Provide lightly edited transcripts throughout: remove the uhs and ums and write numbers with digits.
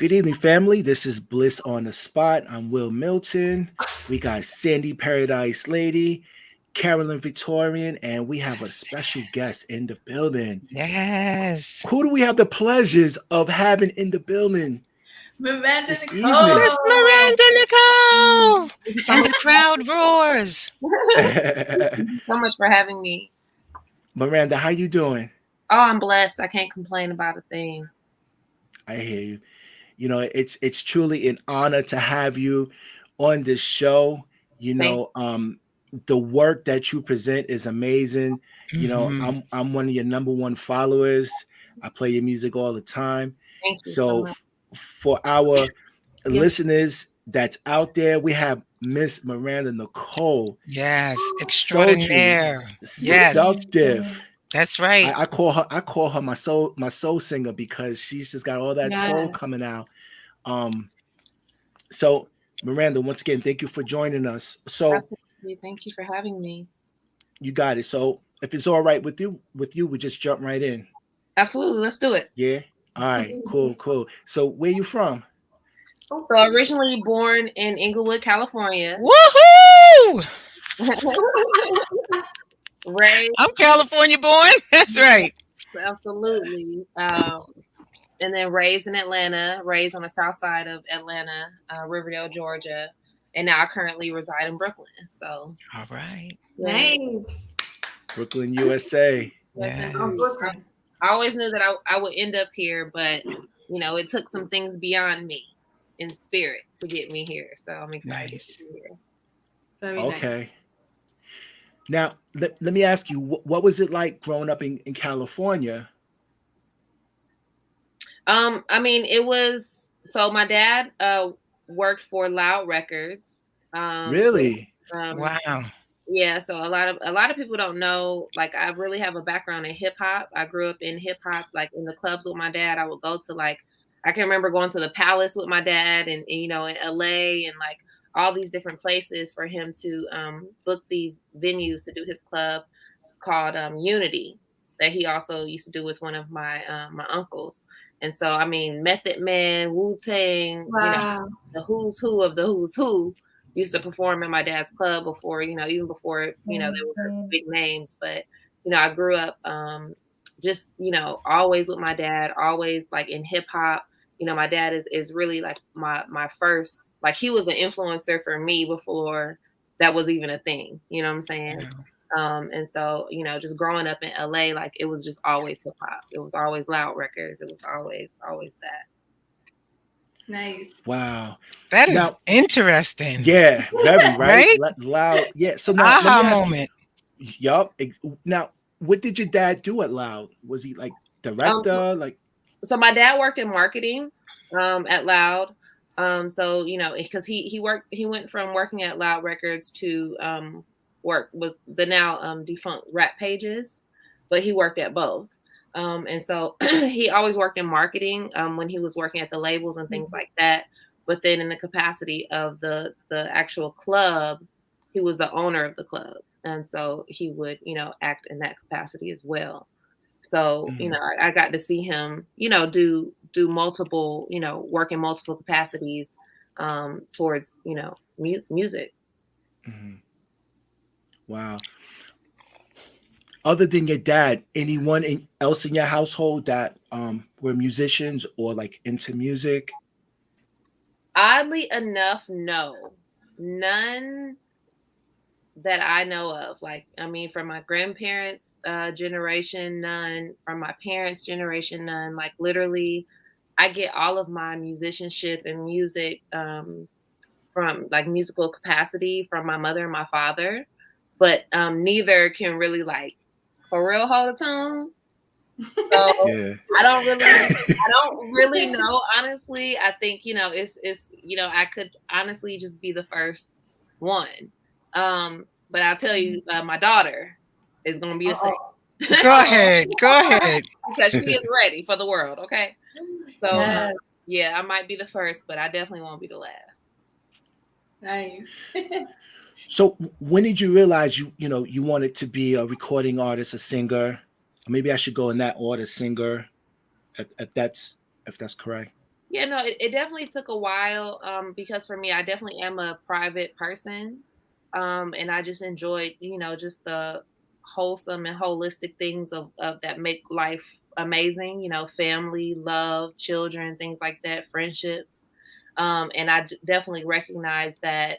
Good evening, family. This is Bliss on the Spot. I'm Will Milton. We got Sandy Paradiselady, Carolyn Victorian, and we have a special guest in the building. Yes. Who do we have the pleasures of having in the building Miranda this evening? Miss Nicole. Miranda Nicole. Thank you so And much. the crowd roars. Thank you so much for having me. Miranda, how you doing? Oh, I'm blessed. I can't complain about a thing. I hear you. You know, it's truly an honor to have you on this show. You Thank, know, the work that you present is amazing. You know, Hmm. I'm one of your number one followers. I play your music all the time. thank you so So much. for our Yes, listeners that's out there, we have Miss Miranda Nicole, Yes. sultry, Extraordinaire. Yes. seductive. That's right. I call her my soul singer because she's just got all that soul yes, coming out. So Miranda, once again, thank you for joining us. So absolutely. Thank you for having me. you got it. So if it's all right with you, we just jump right in. Absolutely. Let's do it. Yeah. All right. Cool. Cool. So where you from? So originally born in Inglewood, California. Woohoo! Raised, I'm California born. That's right. absolutely. And then raised in Atlanta, raised on the south side of Atlanta, Riverdale, Georgia. And now I currently reside in Brooklyn. So, All right. yeah. Nice. Brooklyn, USA. Yes, Yes. Oh, indeed. Brooklyn. I always knew that I would end up here, but it took some things beyond me in spirit to get me here. So I'm excited Nice. to be here. Very nice. Okay. Now let me ask you, what was it like growing up in California? I mean, it was so my dad worked for Loud Records. Um, Really? um, Wow. yeah, so a lot of people don't know. Like, I really have a background in hip hop. I grew up in hip hop, like in the clubs with my dad. I would go to like I can remember going to the Palace with my dad, and in LA and like all these different places for him to book these venues to do his club called Unity that he also used to do with one of my uncles. And so, I mean, Method Man, Wu Tang, Wow. the who's who of the who's who used to perform in my dad's club before, even before, they were big names. But, I grew up just, always with my dad, always like in hip hop. My dad is really like my first, like he was an influencer for me before that was even a thing. You know what I'm saying? Wow. And so, just growing up in LA, like it was just always hip hop. It was always Loud Records. It was always that. Nice. Wow. That is Now, interesting. yeah, very right. Right? Loud. Yeah. So now let me Aha ask you. moment. Yup. Now, what did your dad do at Loud? Was he like So, director? Like, so my dad worked in marketing at Loud. So because he went from working at Loud Records to work was the now defunct Rap Pages, but he worked at both. And so he always worked in marketing when he was working at the labels and things like that. But then in the capacity of the actual club, he was the owner of the club, and so he would act in that capacity as well. So mhm, I got to see him do multiple work in multiple capacities towards music. mhm. Wow. Other than your dad, anyone else in your household that were musicians or like into music? Oddly enough, no, none that I know of. Like, I mean, from my grandparents' generation, none. From my parents' generation, none. Like, literally, I get all of my musicianship and music from like musical capacity from my mother and my father, but neither can really like for real hold a tune. So Yeah. I don't really know, honestly. I think I could honestly just be the first one. But I'll tell you, my daughter is gonna be the same. Uh-oh. Go ahead. Go ahead. Because she is ready for the world. Okay, so Yes. yeah, I might be the first, but I definitely won't be the last. Nice. So when did you realize you wanted to be a recording artist, a singer? Or maybe I should go in that order, singer, if that's correct. Yeah, no, it definitely took a while, because for me, I definitely am a private person, and I just enjoyed, just the wholesome and holistic things of that make life amazing. Family, love, children, things like that, friendships, and definitely recognize that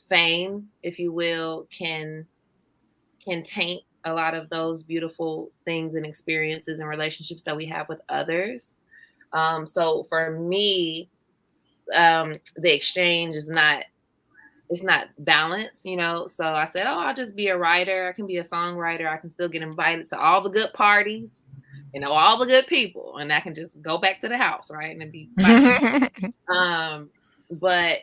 fame, if you will, can taint a lot of those beautiful things and experiences and relationships that we have with others. So for me, the exchange is not it's not balanced, So I said, oh, I'll just be a writer. I can be a songwriter. I can still get invited to all the good parties, all the good people, and I can just go back to the house, right, and be fine. But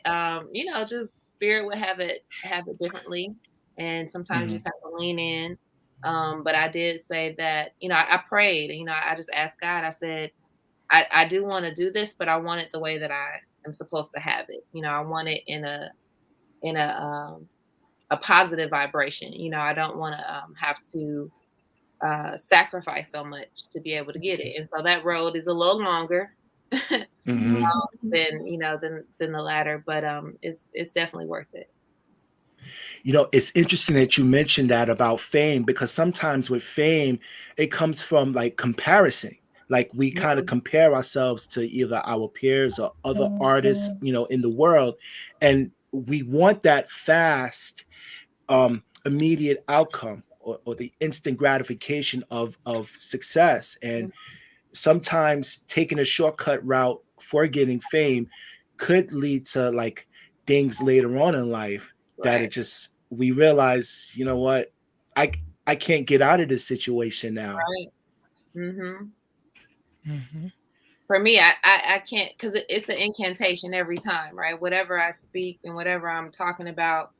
just spirit would have it differently, and sometimes you Mhm. just have to lean in. But I did say that, I prayed, I just asked God. I said, I do want to do this, but I want it the way that I am supposed to have it. I want it in a positive vibration. I don't want to have to sacrifice so much to be able to get it. And so that road is a little longer Mhm. than the latter, but it's definitely worth it. It's interesting that you mentioned that about fame, because sometimes with fame, it comes from like comparison. Like we kind of Mhm. compare ourselves to either our peers or other artists, in the world. And we want that fast, immediate outcome, or the instant gratification of success. And sometimes taking a shortcut route for getting fame could lead to like things later on in life that it Right. just we realize, you know what, I I can't get out of this situation now. Right. Hmm. Mhm. For me, I can't, because it's an incantation every time, right? Whatever I speak and whatever I'm talking about,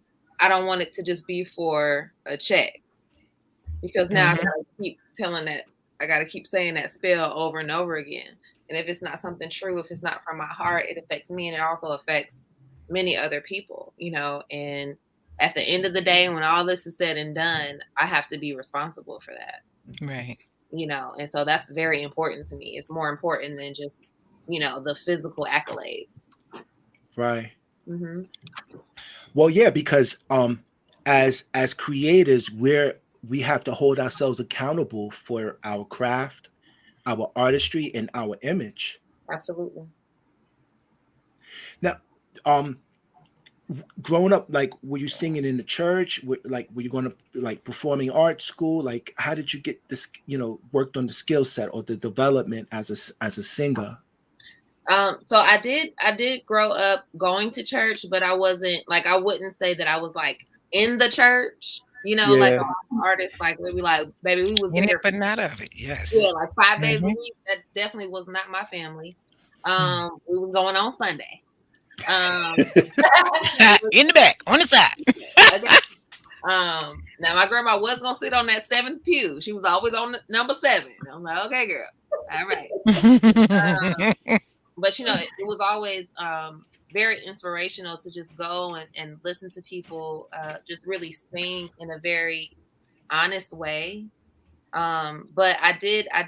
I don't want it to just be for a check, because now I Mhm. gotta keep telling that, I gotta keep saying that spell over and over again. And if it's not something true, if it's not from my heart, it affects me, and it also affects many other people, and at the end of the day, when all this is said and done, I have to be responsible for that. Right. And so that's very important to me. It's more important than just, the physical accolades. Right. Hmm. Well, yeah, because as creators, we have to hold ourselves accountable for our craft, our artistry, and our image. Absolutely. Now, um growing up, like, were you singing in the church? Were you going to like performing arts school? Like, how did you get this, worked on the skill set or the development as a singer? So I did grow up going to church, but I wasn't like, I wouldn't say that I was like in the church, like a Yeah. lot of artists, like we like, baby, we was In it, there, but not of it. yeah, Yes. like 5 days a Mhm. week. That definitely was not my family. Mm. We was going on Sunday. Um, we was, In the back, on the side. okay. Now my grandma was gonna sit on that seventh pew. She was always on number 7. I'm like, okay, girl, all right. But it was always very inspirational to just go and listen to people just really sing in a very honest way. But I did, I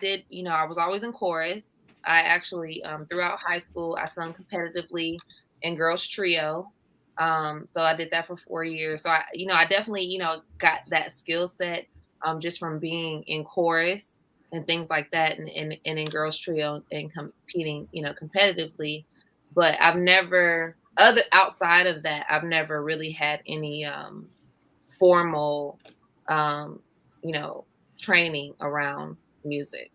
was always in chorus. I actually, throughout high school, I sung competitively in girls trio. So I did that for 4 years. So I definitely, got that skill set, just from being in chorus and things like that, and in girls trio and competing, competitively. But I've never, other outside of that, I've never really had any formal, um, you know, training around music.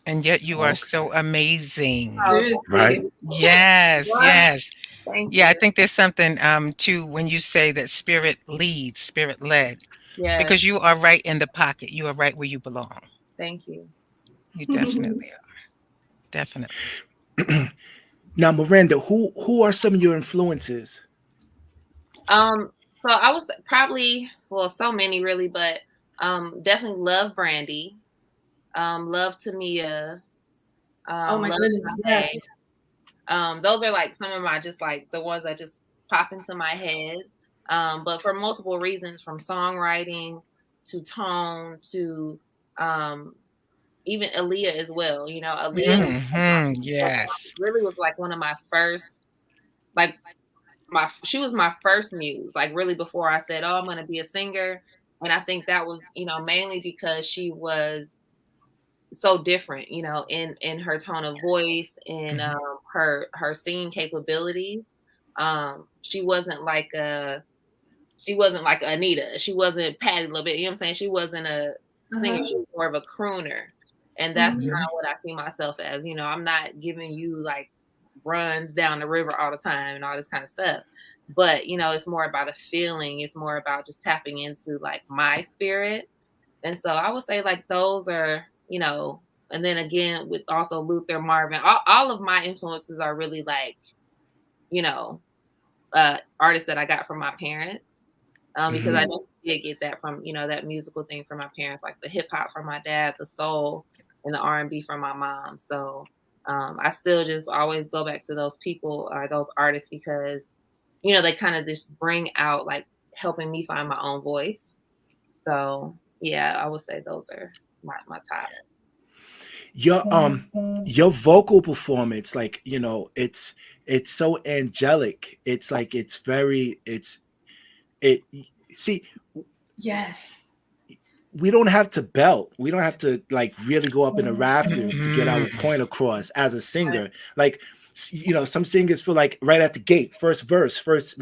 And yet you are Okay. so amazing. Oh, thank Right. you. Yes, What? yes. Thank Yeah, I you. think there's something too when you say that spirit leads, spirit led, because Yes, you are right in the pocket. You are right where you belong. thank you. You definitely are. Definitely. Now, Miranda, who are some of your influences? So I was probably, well, so many really, but definitely love Brandy, love Tamia, Oh my love goodness, Sade. yes. Those are like some of my, just like the ones that just pop into my head. But for multiple reasons, from songwriting to tone to um even Aaliyah as well. You know, Aaliyah Yes. really was like one of my first, like she was my first muse, like really before I said, oh, I'm going to be a singer. And I think that was, you know, mainly because she was so different, you know, in her tone of voice and her singing capabilities. She wasn't like Anita. She wasn't Patti LaBelle. You know what I'm saying? She wasn't a singer. She was more of a crooner. And that's kind of what I see myself as. You know, I'm not giving you like runs down the river all the time and all this kind of stuff. But, you know, it's more about a feeling. It's more about just tapping into like my spirit. And so I would say like those are, you know, and then again with also Luther, Marvin, all of my influences are really like, you know, artists that I got from my parents. Because I did get that from, you know, that musical thing from my parents, like the hip hop from my dad, the soul and the R&B from my mom. So I still just always go back to those people or those artists because, you know, they kind of just bring out like helping me find my own voice. So yeah, I would say those are my top. Your vocal performance, like, you know, it's so angelic. It's like it see, Yes. we don't have to belt. We don't have to like really go up in the rafters to get our point across as a singer. Like, you know, some singers feel like right at the gate, first verse, first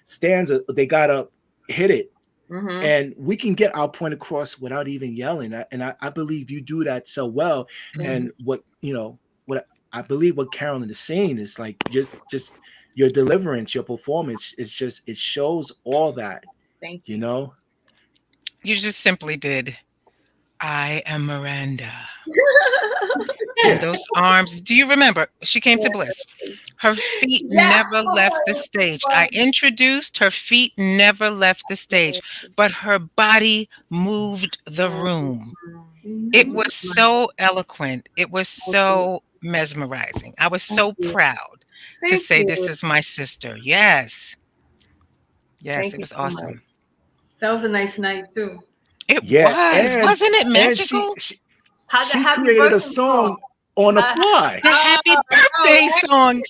stanza, they gotta hit it. And we can get our point across without even yelling. I believe you do that so well. And what, you know, what I believe what Carolyn is saying is like just your deliverance, your performance is just, it shows all that. Thank you. You know? You just simply did. I am Miranda. And those arms. Do you remember? She came to Bliss. Her feet never left the stage. I introduced, her feet never left the stage, but her body moved the room. It was so eloquent. It was so mesmerizing. I was so proud to say, this is my sister. Yes. Yes, it was awesome. That was a nice night too. It was. Wasn't it magical? And she created a song on the fly. The happy birthday song.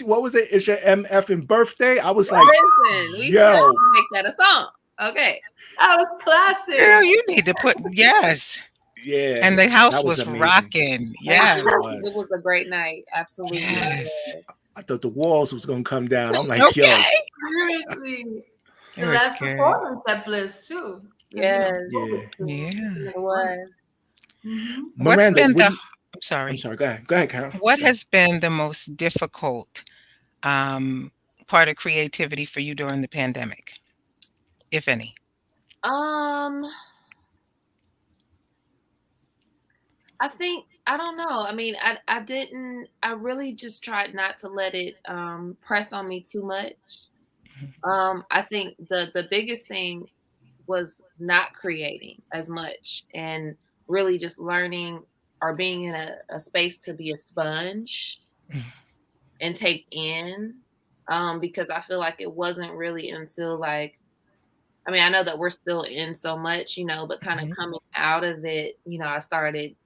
What was it? It's your MF and birthday. I was like, listen, we should make that a song. Okay. That was classic. Girl, you need to put, yes. Yeah. And the house was rocking. Yes. It was a great night. Absolutely. Yes. I thought the walls was going to come down. I'm like, okay. Seriously. The last performance at Bliss too. Yes. Yeah. It was. What's been the, I'm sorry. Go ahead, Carol. What has been the most difficult part of creativity for you during the pandemic, if any? I think, I don't know. I mean, I really just tried not to let it press on me too much. I think the biggest thing was not creating as much and really just learning or being in a space to be a sponge and take in. Because I feel like it wasn't really until like, I mean, I know that we're still in so much, you know, but kind of coming out of it, you know, I started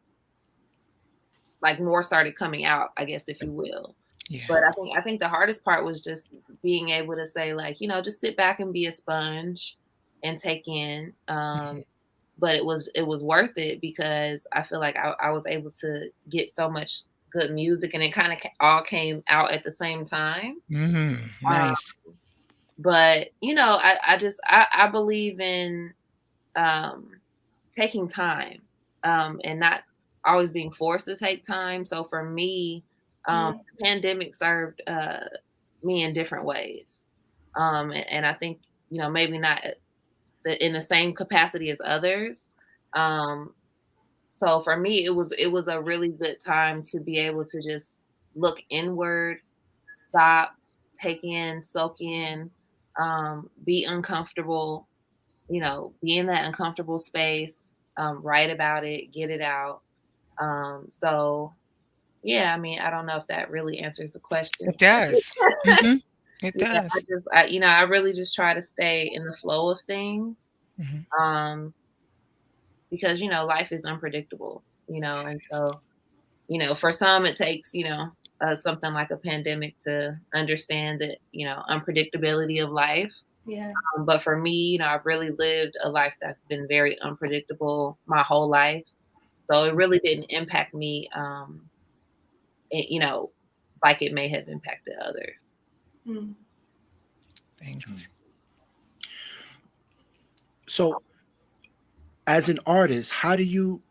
like more started coming out, I guess, if you will. Yeah. But I think the hardest part was just being able to say like, you know, just sit back and be a sponge and take in. But it was worth it because I feel like I was able to get so much good music and it kind of all came out at the same time. Nice. But, you know, I believe in taking time and not always being forced to take time. So for me, the pandemic served me in different ways. And I think, you know, maybe not in the same capacity as others. So for me, it was a really good time to be able to just look inward, stop, take in, soak in, be uncomfortable, you know, be in that uncomfortable space, write about it, get it out. So yeah, I mean, I don't know if that really answers the question. It does. It does. You know, I really just try to stay in the flow of things. because, you know, life is unpredictable, you know, and so, you know, for some it takes, you know, something like a pandemic to understand that, you know, unpredictability of life. Yeah. But for me, you know, I've really lived a life that's been very unpredictable my whole life. So it really didn't impact me, you know, like it may have impacted others. Mm. Thanks. So, as an artist, how do you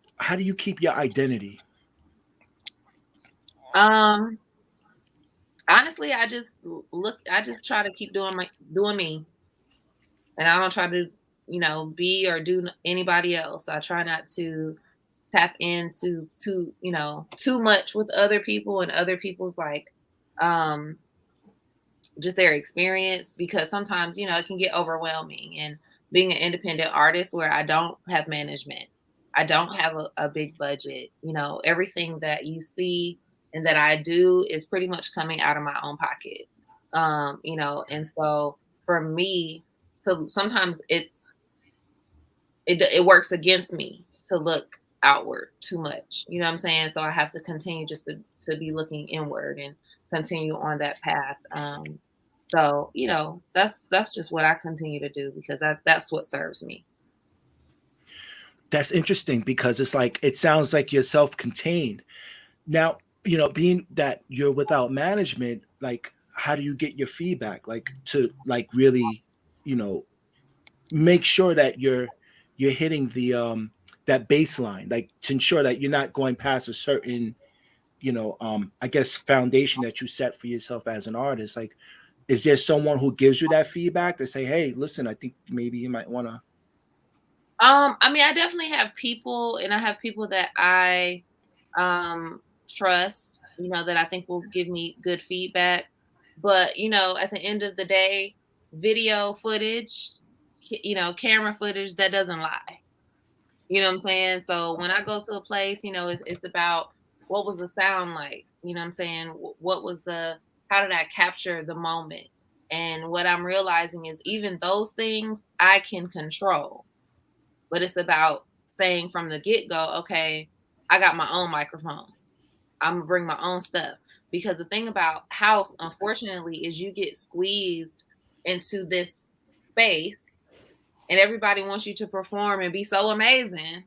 keep your identity? Um, Honestly, I just try to keep doing me, and I don't try to, you know, be or do anybody else. I try not to tap into you know, too much with other people and other people's like, um, just their experience, because sometimes, you know, it can get overwhelming. And being an independent artist where I don't have management, I don't have a big budget, you know, everything that you see and that I do is pretty much coming out of my own pocket. You know, and so for me, so sometimes it works against me to look outward too much. You know what I'm saying? So I have to continue just to be looking inward and continue on that path. So, you know, that's just what I continue to do because that's what serves me. That's interesting because it's like it sounds like you're self-contained. Now, being that you're without management, like how do you get your feedback? Like to like really, you know, make sure that you're hitting the that baseline, like to ensure that you're not going past a certain, I guess foundation that you set for yourself as an artist. Like, is there someone who gives you that feedback to say, hey, listen, I think maybe you might want to. I mean, I definitely have people, and I have people that I trust, you know, that I think will give me good feedback. But, you know, at the end of the day, video footage, you know, camera footage, that doesn't lie. You know what I'm saying? So when I go to a place, you know, it's about what was the sound like? You know what I'm saying? What was how did I capture the moment? And what I'm realizing is even those things I can control, but it's about saying from the get go, okay, I got my own microphone. I'm gonna bring my own stuff. Because the thing about house, unfortunately, is you get squeezed into this space and everybody wants you to perform and be so amazing,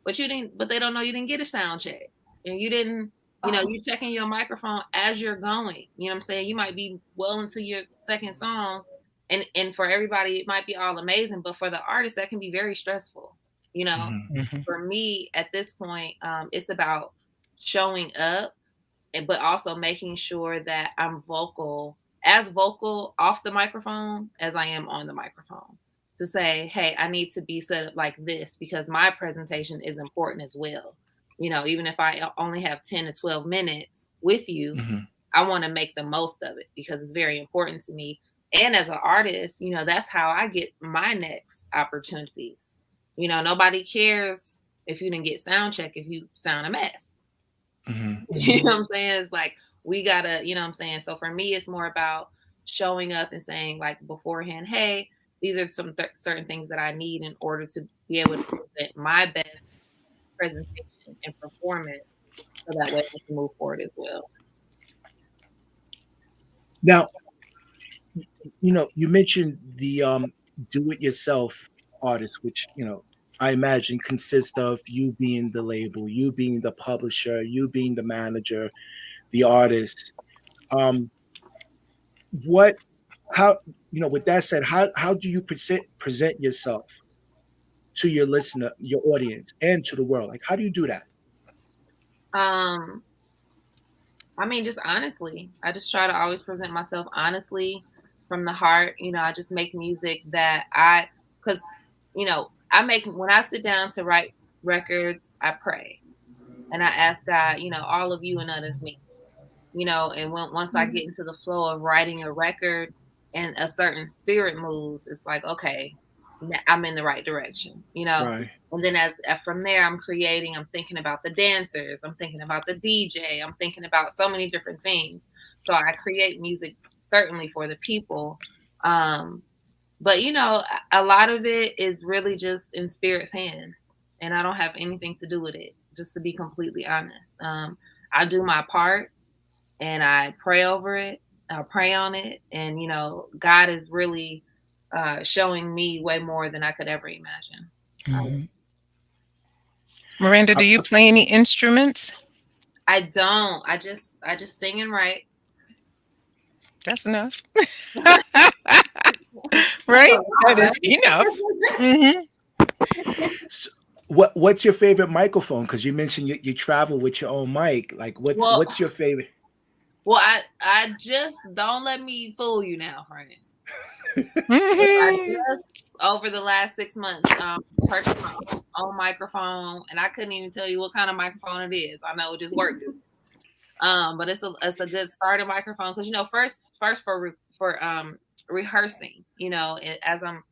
but they don't know you didn't get a sound check. And you didn't, you know, you're checking your microphone as you're going. You know what I'm saying? You might be well into your second song, and for everybody it might be all amazing, but for the artist that can be very stressful, you know. Mhm. Mm-hmm. For me at this point, it's about showing up, but also making sure that I'm as vocal off the microphone as I am on the microphone, to say, hey, I need to be set up like this because my presentation is important as well. You know, even if I only have 10 to 12 minutes with you, Mhm. I want to make the most of it because it's very important to me. And as an artist, you know, that's how I get my next opportunities. You know, nobody cares if you didn't get sound check if you sound a mess. Mhm. You know what I'm saying? It's like we gotta, you know what I'm saying? So for me, it's more about showing up and saying like beforehand, hey, these are some certain things that I need in order to be able to present my best presentation and performance so that way we can move forward as well. Now, you mentioned the do-it-yourself artist, which I imagine consists of you being the label, you being the publisher, you being the manager, the artist. Um, what, how, with that said, how do you present yourself to your listener, your audience, and to the world? Like, how do you do that? Um, I mean, just honestly, I just try to always present myself honestly from the heart. You know, I just make music because, you know, when I sit down to write records, I pray and I ask God, you know, all of you and none of me, you know, and once I get into the flow of writing a record and a certain spirit moves, it's like, okay, I'm in the right direction, you know. Right. And then as from there, I'm creating, I'm thinking about the dancers, I'm thinking about the DJ, I'm thinking about so many different things. So I create music certainly for the people. But you know, a lot of it is really just in spirit's hands. and I don't have anything to do with it, just to be completely honest. I do my part and I pray over it. I pray on it. And, you know, God is really showing me way more than I could ever imagine. Mm-hmm. Miranda, do you play any instruments? I don't. I just sing and write. That's enough. Right? That is enough. Mm-hmm. So what's your favorite microphone? Because you mentioned you travel with your own mic. Like, what's your favorite? Well, I just don't let me fool you now, friend. Mm-hmm. I just over the last 6 months purchased my own microphone, and I couldn't even tell you what kind of microphone it is. I know it just worked. But it's a good starter microphone because, you know, first for rehearsing, you know, as I'm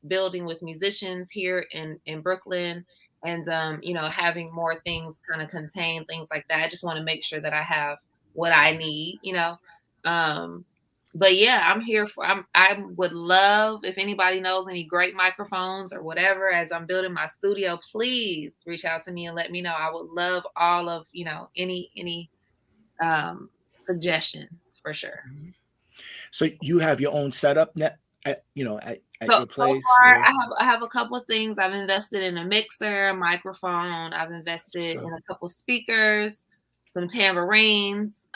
building with musicians here in Brooklyn, and you know, having more things kind of contain things like that. I just want to make sure that I have what I need, you know. But yeah, I'm here for. I would love if anybody knows any great microphones or whatever. As I'm building my studio, please reach out to me and let me know. I would love all of, you know, any suggestions for sure. So you have your own setup net at your place? So far, I have a couple of things. I've invested in a mixer, a microphone. I've invested in a couple speakers, some tambourines.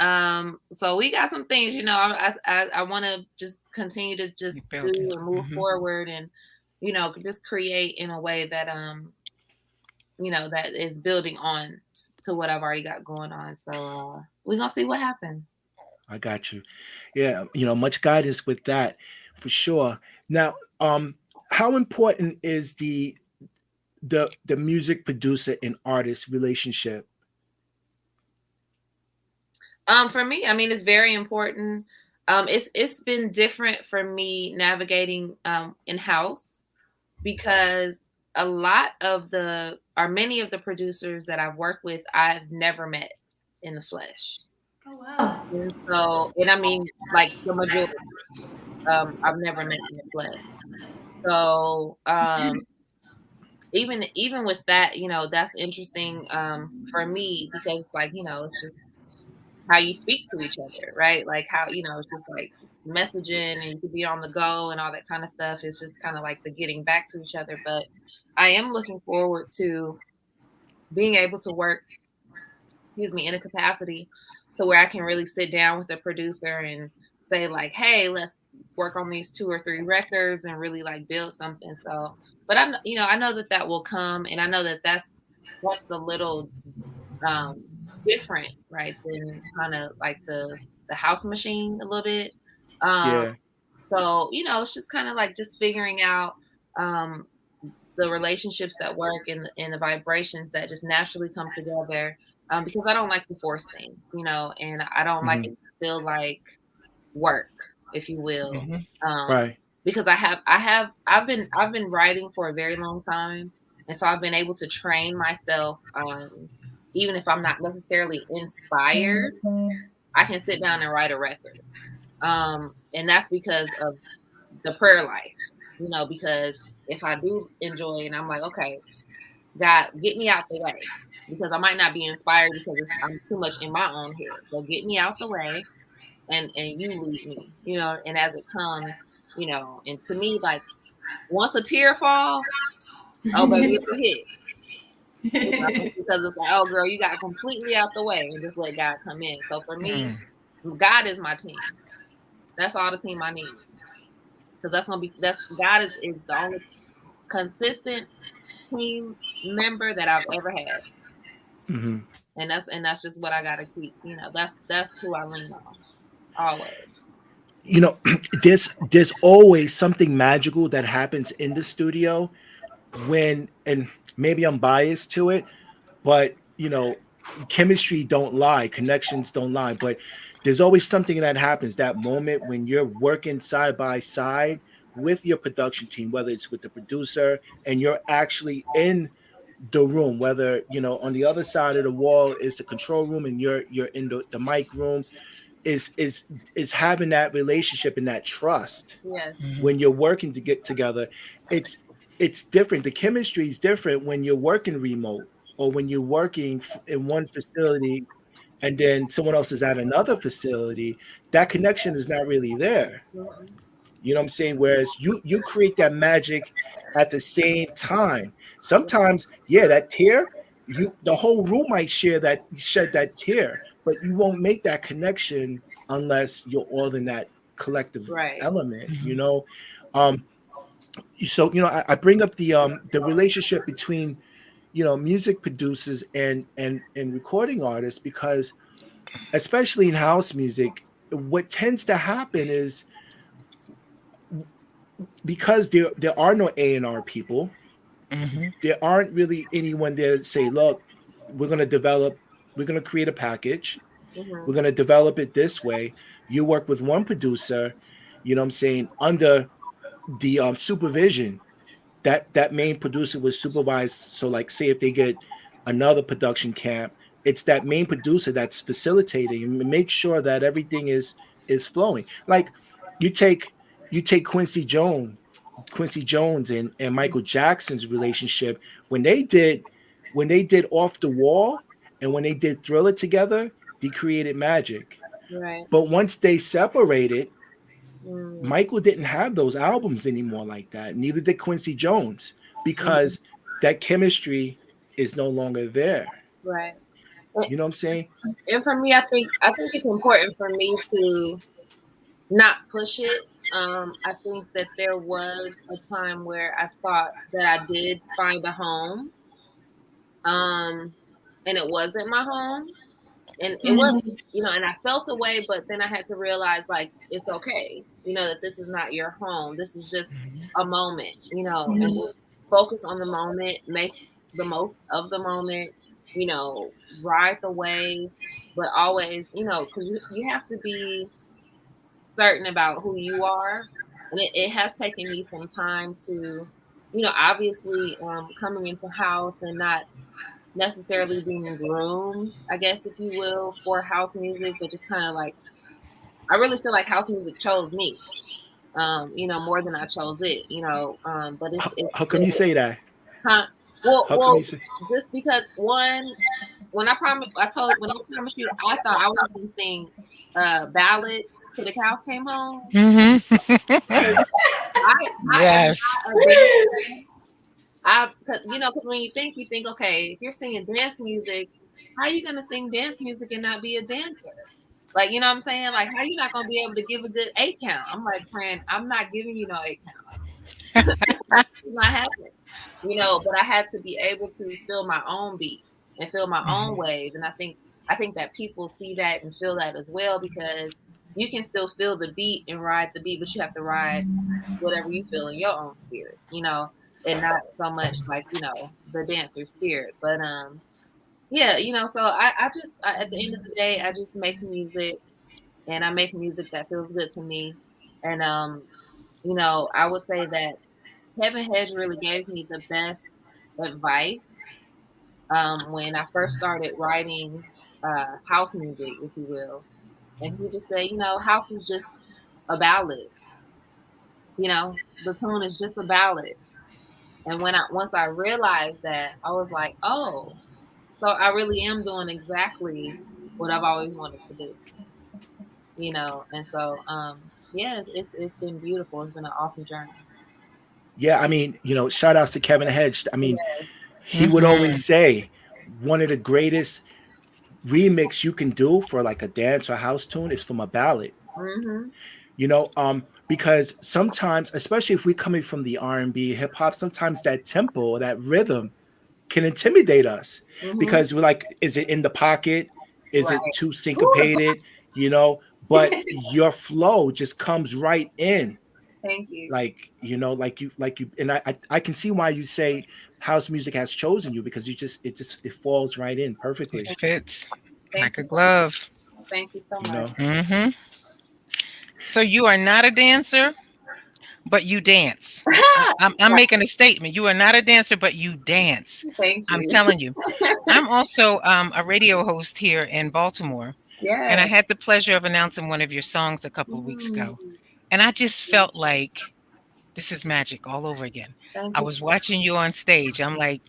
So we got some things. You know, I want to just continue to just do and move forward, and you know, just create in a way that you know, that is building on to what I've already got going on. So we're gonna see what happens. I got you. Yeah, you know, much guidance with that for sure. Now, how important is the music producer and artist relationship? For me, I mean, it's very important. It's been different for me navigating in house because many of the producers that I've worked with, I've never met in the flesh. Oh wow! And so, and I mean, like the majority, I've never met in the flesh. So, even with that, you know, that's interesting for me because, like, you know, it's just how you speak to each other, right? Like how, you know, it's just like messaging and you could be on the go and all that kind of stuff. It's just kind of like the getting back to each other. But I am looking forward to being able to work, excuse me, in a capacity to where I can really sit down with a producer and say like, hey, let's work on these 2 or 3 records and really like build something. So, but you know, I know that will come, and I know that that's a little different, right, than kind of like the house machine a little bit. Yeah. So, you know, it's just kind of like just figuring out the relationships that work and the vibrations that just naturally come together. Because I don't like to force things, you know, and I don't like it to feel like work, if you will. Right. Because I've been writing for a very long time, and so I've been able to train myself. Even if I'm not necessarily inspired, I can sit down and write a record. And that's because of the prayer life, you know, because if I do enjoy it and I'm like, okay, God, get me out the way, because I might not be inspired because I'm too much in my own head. So get me out the way and you lead me, you know, and as it comes, you know, and to me, like once a tear fall, oh baby, it's a hit. You know, because it's like, oh girl, you got completely out the way and just let God come in. So for me, God is my team. That's all the team I need. Because God is the only consistent team member that I've ever had. And that's just what I gotta keep. You know, that's who I lean on always. You know, there's always something magical that happens in the studio and maybe I'm biased to it, but you know, chemistry don't lie, connections don't lie, but there's always something that happens, that moment when you're working side by side with your production team, whether it's with the producer and you're actually in the room, whether you know on the other side of the wall is the control room and you're in the mic room, is having that relationship and that trust Yes. when you're working to get together. it's different. The chemistry is different when you're working remote or when you're working in one facility and then someone else is at another facility. That connection is not really there. Mhm. You know what I'm saying? Whereas you create that magic at the same time. Sometimes, yeah, that tear, the whole room might shed that tear, but you won't make that connection unless you're all in that collective Right. element, you Mhm. know. Um, so I bring up the relationship between music producers and recording artists because especially in house music, what tends to happen is because there are no A&R people, Mhm. there aren't really anyone there to say, look, we're going to develop, we're going to create a package, we're Mhm. going to develop it this way. You work with one producer, you know what I'm saying, under the supervision that main producer was supervised. So like say if they get another production camp, it's that main producer that's facilitating and make sure that everything is flowing. Like you take Quincy Jones and Michael Jackson's relationship when they did Off the Wall and when they did Thriller together, they created magic. Right. But once they separated, Mm. Michael didn't have those albums anymore like that. Neither did Quincy Jones Mhm. because that chemistry is no longer there. Right. You know what I'm saying? And for me, I think it's important for me to not push it. I think that there was a time where I thought that I did find a home, and it wasn't my home, and it wasn't, and I felt a way, but then I had to realize like it's okay, that this is not your home. This is just Mhm. a moment, and just focus on the moment, make the most of the moment, ride the wave, but always, because you have to be certain about who you are. And it has taken me some time to, obviously coming into house and not necessarily being groomed, I guess, if you will, for house music, but just kind of like, I really feel like house music chose me, more than I chose it, but How come you say that? huh? Well, How come you well, say? just because one, when I promised you, I thought I was going to sing ballads till the cows came home. Mhm. 'Cause I am Yes. not a dancer. Because when you think, okay, if you're singing dance music, how are you gonna sing dance music and not be a dancer? Like, you know what I'm saying? Like, how you not gonna be able to give a good 8 count? I'm like, friend, I'm not giving you no 8 count. It's not happening. But I had to be able to feel my own beat and feel my own Mhm. wave. And I think that people see that and feel that as well because you can still feel the beat and ride the beat, but you have to ride whatever you feel in your own spirit, and not so much like, the dancer spirit. But yeah, so at the end of the day, I just make music and I make music that feels good to me. And I would say that Kevin Hedge really gave me the best advice when I first started writing house music, if you will. And he just said, house is just a ballad. The tune is just a ballad. And once I realized that, I was like, oh, so I really am doing exactly what I've always wanted to do, And so, yeah, it's been beautiful. It's been an awesome journey. Yeah, I mean, shout outs to Kevin Hedge. I mean, Yeah. he would always Mhm. say one of the greatest remix you can do for like a dance or house tune is from a ballad. Mhm. Because sometimes, especially if we're coming from the R&B, hip hop, sometimes that tempo, that rhythm can intimidate us Mhm. because we're like, is it in the pocket? Is it Right. too Ooh, syncopated? But your flow just comes right in. thank you. Like you, and I can see why you say house music has chosen you because it falls right in It perfectly. fits Thank like you a so much. glove. Thank you so You much. know, Mhm. So you are not a dancer, but you dance. I'm Right. making a statement. You are not a dancer, but you dance. Thank I'm you. telling you. I'm also a radio host here in Baltimore, and I Yeah. had the pleasure of announcing one of your songs a couple of weeks Mm. ago. And I just felt like This is magic all over again. Thank I you. was watching you on stage. I'm like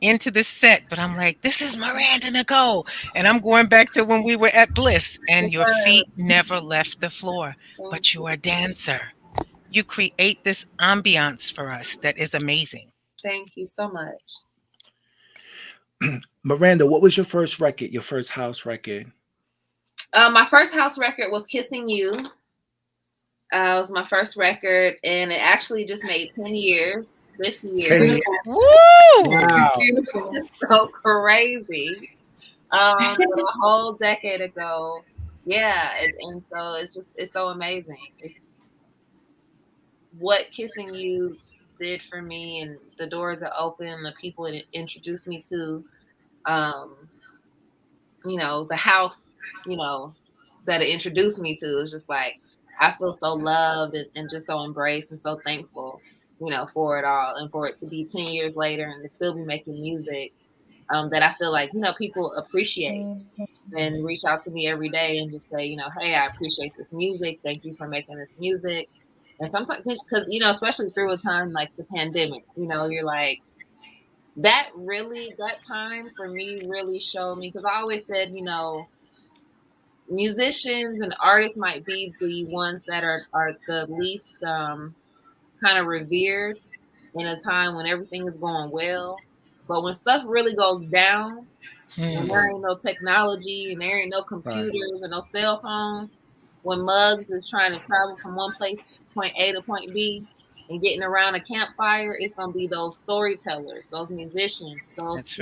into the set, but I'm like, this is Miranda Nicole. And I'm going back to when we were at Bliss, and your feet never left the floor, but you are a dancer. You create this ambiance for us that is amazing. Thank you so much. Miranda, what was your first record, your first house record? My first house record was Kissing You. It was my first record, and it actually just made 10 years this year. 10 years. Woo! Wow. It's so crazy. A whole decade ago. Yeah, and so it's so amazing. It's what Kissing You did for me, and the doors are open, the people it introduced me to, the house, that it introduced me to is just like, I feel so loved and just so embraced and so thankful, for it all, and for it to be 10 years later and to still be making music that I feel like, people appreciate and reach out to me every day and just say, hey, I appreciate this music. Thank you for making this music. And sometimes, because, especially through a time like the pandemic, you're like, that time for me really showed me, because I always said, musicians and artists might be the ones that are the least kind of revered in a time when everything is going well. But when stuff really goes down, and there ain't no technology and there ain't no computers and no cell phones, when Muggs is trying to travel from one place, point A to point B, and getting around a campfire, it's going to be those storytellers, those musicians, those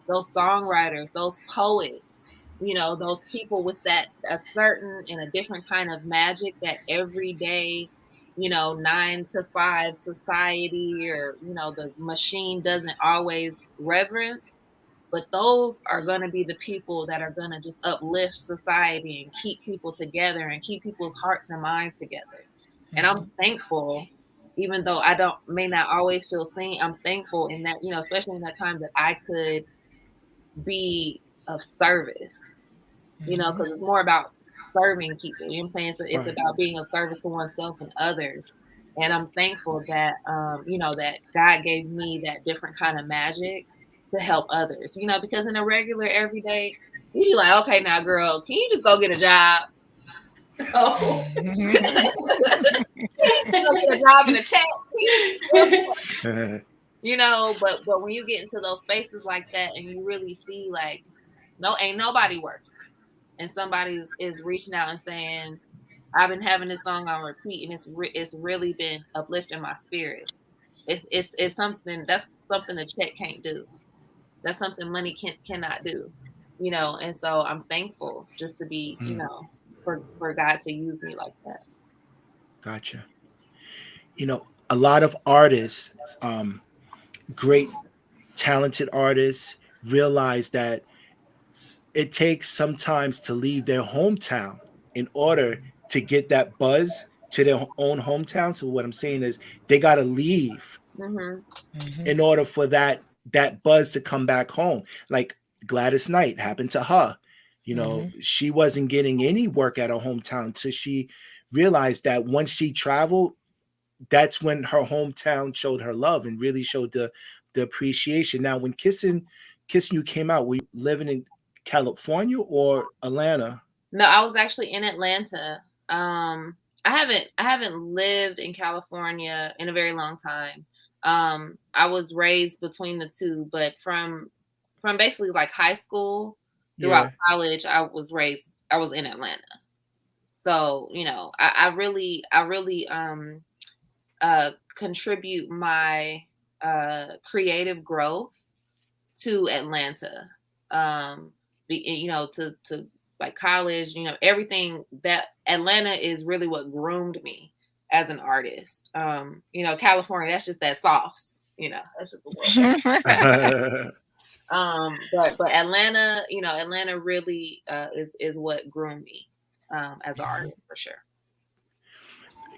those songwriters, those poets, those people with that a certain and a different kind of magic that everyday, 9 to 5 society or, the machine doesn't always reverence. But those are going to be the people that are going to just uplift society and keep people together and keep people's hearts and minds together. And I'm thankful, even though I may not always feel seen, I'm thankful in that, especially in that time, that I could be of service, because it's more about serving people. You know what I'm saying? It's about being of service to oneself and others. And I'm thankful that, that God gave me that different kind of magic to help others, because in a regular everyday, you be like, okay, now girl, can you just go get a job? Oh. Go get a job and a check. But when you get into those spaces like that and you really see like, no, ain't nobody working, and somebody is reaching out and saying, I've been having this song on repeat and it's really been uplifting my spirit. It's something that's something a check can't do. That's something money cannot do, and so I'm thankful just to be, for God to use me like that. Gotcha. A lot of artists, great, talented artists, realize that it takes sometimes to leave their hometown in order to get that buzz to their own hometown. So what I'm saying is they got to leave in order for that buzz to come back home. Like Gladys Knight happened to her. She wasn't getting any work at her hometown until she realized that once she traveled, that's when her hometown showed her love and really showed the appreciation. Now, when Kissing You came out, were you living in California or Atlanta? No, I was actually in Atlanta. I haven't lived in California in a very long time. I was raised between the two, but from basically like high school throughout college, I was in Atlanta. So, I really contribute my creative growth to Atlanta. To like college, everything. That Atlanta is really what groomed me as an artist. California, that's just that sauce, that's just the word. But Atlanta, Atlanta really is what groomed me as an artist, for sure.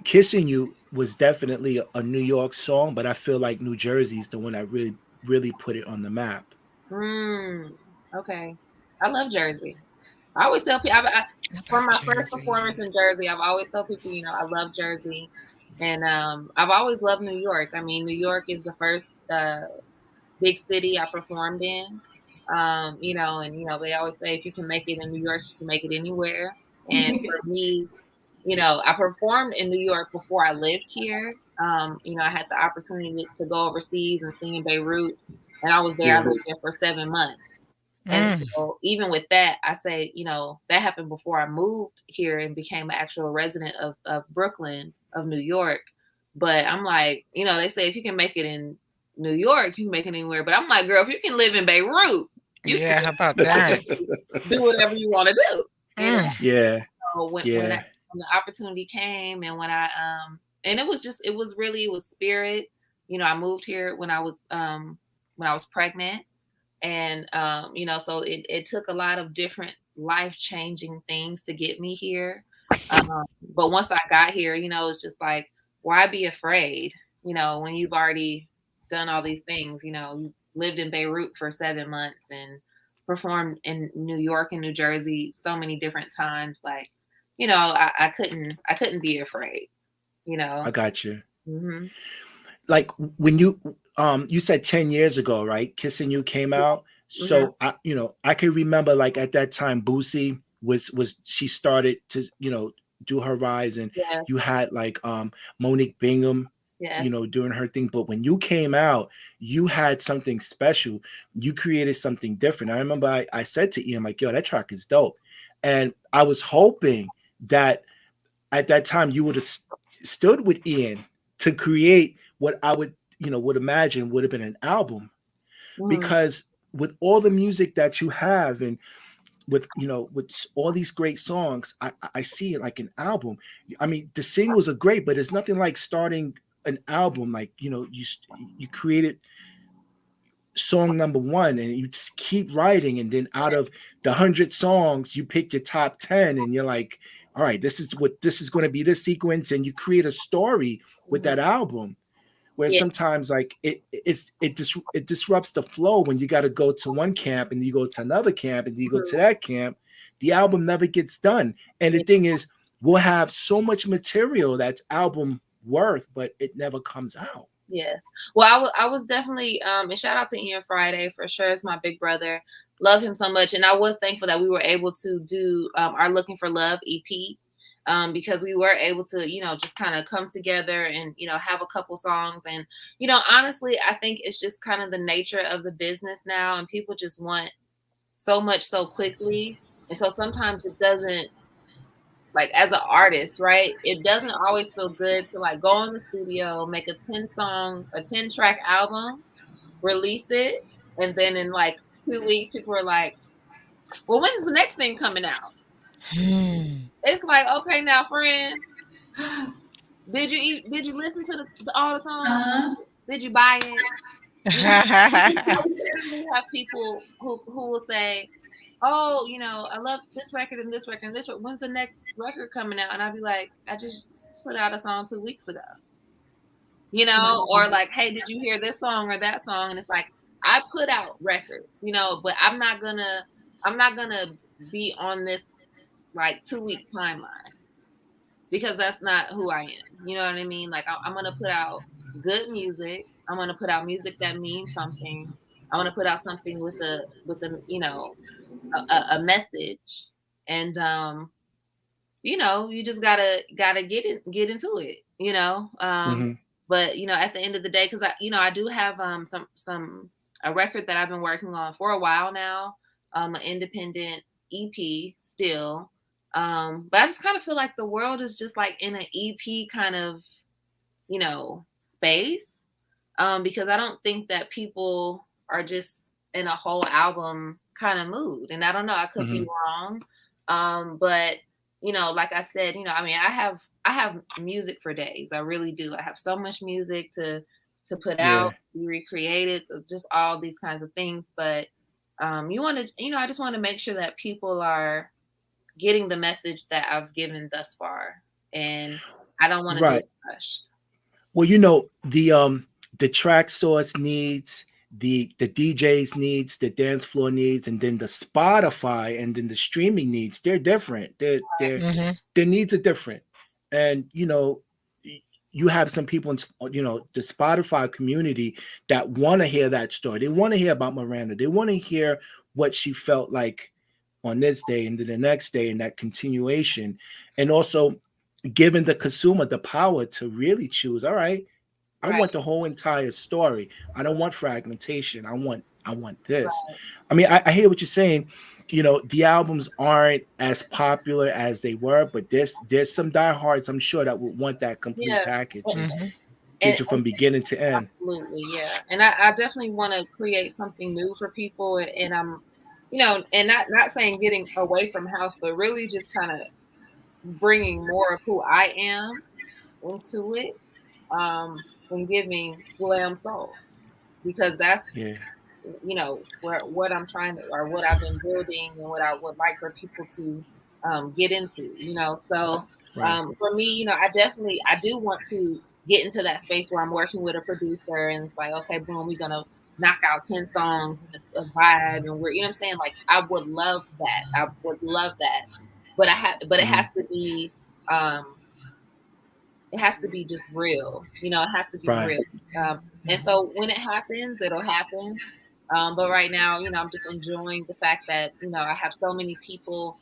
Kissing You was definitely a New York song, but I feel like New Jersey is the one that really put it on the map. Okay. I love Jersey. I always tell people, for my first performance in Jersey, I've always told people, I love Jersey. And I've always loved New York. I mean, New York is the first big city I performed in. You know, and you know, they always say if you can make it in New York, you can make it anywhere. And for me, you know, I performed in New York before I lived here. You know, I had the opportunity to go overseas and sing in Beirut, and I was there. I Yeah. lived there for 7 months. And so even with that, I say, you know, that happened before I moved here and became an actual resident of Brooklyn, of New York. But I'm like, you know, they say if you can make it in New York, you can make it anywhere. But I'm like, girl, if you can live in Beirut, you Yeah, how about that? do whatever you want to do. You know? Yeah. So when the opportunity came, and when I and it was spirit. You know, I moved here when I was pregnant. And you know, so it took a lot of different life-changing things to get me here. But once I got here, you know, it's just like, why be afraid? You know, when you've already done all these things. You know, you lived in Beirut for 7 months and performed in New York and New Jersey so many different times. Like, you know, I couldn't be afraid. You know, I got you. Mm-hmm. Like when you said 10 years ago, right? Kissing You came out. So I, you know, I can remember like at that time Boosie was she started to, you know, do her rise, and you had like Monique Bingham, you know, doing her thing. But when you came out, you had something special. You created something different. I remember I said to Ian, like, yo, that track is dope. And I was hoping that at that time you would have stood with Ian to create what I would, you know, would imagine would have been an album. Because with all the music that you have, and with, you know, with all these great songs, I see it like an album. I mean, the singles are great, but it's nothing like starting an album. Like, you know, you created song number one and you just keep writing, and then out of the 100 songs you pick your top 10, and you're like, all right, this is going to be this sequence, and you create a story with that album. Where sometimes like it disrupts the flow when you got to go to one camp and you go to another camp and you go to that camp. The album never gets done. And the thing is, we'll have so much material that's album worth, but it never comes out. Yes. Well, I was definitely, and shout out to Ian Friday for sure. It's my big brother. Love him so much. And I was thankful that we were able to do our Looking for Love EP, because we were able to, you know, just kind of come together and, you know, have a couple songs. And, you know, honestly, I think it's just kind of the nature of the business now, and people just want so much so quickly. And so sometimes it doesn't, like, as an artist, right? It doesn't always feel good to like go in the studio, make a 10 track album, release it, and then in like 2 weeks, people are like, well, when's the next thing coming out? It's like, okay, now, friend, did you listen to all the songs? Did you buy it? You know, I have people who will say, oh, you know, I love this record and this record and this record. When's the next record coming out? And I'd be like, I just put out a song 2 weeks ago. You know, or like, hey, did you hear this song or that song? And it's like, I put out records, you know, but I'm not gonna be on this like 2 week timeline, because that's not who I am. You know what I mean? Like, I'm gonna put out good music. I'm gonna put out music that means something. I want to put out something with a you know, a message. And you know, you just gotta get into it, you know. But you know, at the end of the day, because I do have a record that I've been working on for a while now, an independent EP still. But I just kind of feel like the world is just like in an EP kind of, you know, space, because I don't think that people are just in a whole album kind of mood. And I don't know, I could be wrong. But you know, like I said, you know, I mean, I have music for days. I really do. I have so much music to put out, be recreated, so just all these kinds of things. But you want to, you know, I just want to make sure that people are getting the message that I've given thus far, and I don't want to be rushed. Well, you know, the track source needs, the DJs needs, the dance floor needs, and then the Spotify and then the streaming needs. They're different. Their needs are different, and you know, you have some people in, the Spotify community that want to hear that story. They want to hear about Miranda. They want to hear what she felt like on this day and then the next day, and that continuation. And also giving the consumer the power to really choose, all right, I want the whole entire story. I don't want fragmentation. I want this. Right. I mean, I hear what you're saying. The albums aren't as popular as they were, but there's some diehards, I'm sure, that would want that complete Yeah. package and Mm-hmm. get you from beginning to end. Absolutely, yeah. And I definitely want to create something new for people, and I'm, and not saying getting away from house, but really just kind of bringing more of who I am into it, and giving glam soul, because that's Yeah. what I'm trying to, or what I've been building, and what I would like for people to get into. So Right. for me, I do want to get into that space where I'm working with a producer, and it's like, okay, boom, we're gonna knock out 10 songs and it's a vibe, and we're, what I'm saying, like, I would love that. I would love that, but it has to be just real. It has to be Right. real. And so when it happens, it'll happen. But right now, I'm just enjoying the fact that, I have so many people,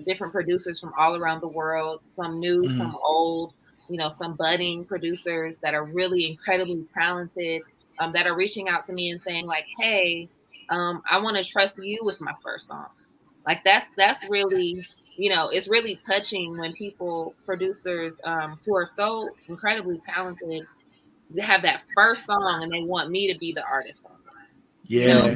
different producers from all around the world, some new, some old, some budding producers that are really incredibly talented, that are reaching out to me and saying, like, hey, I want to trust you with my first song. Like, that's really, it's really touching when producers, who are so incredibly talented, they have that first song and they want me to be the artist on it. Yeah.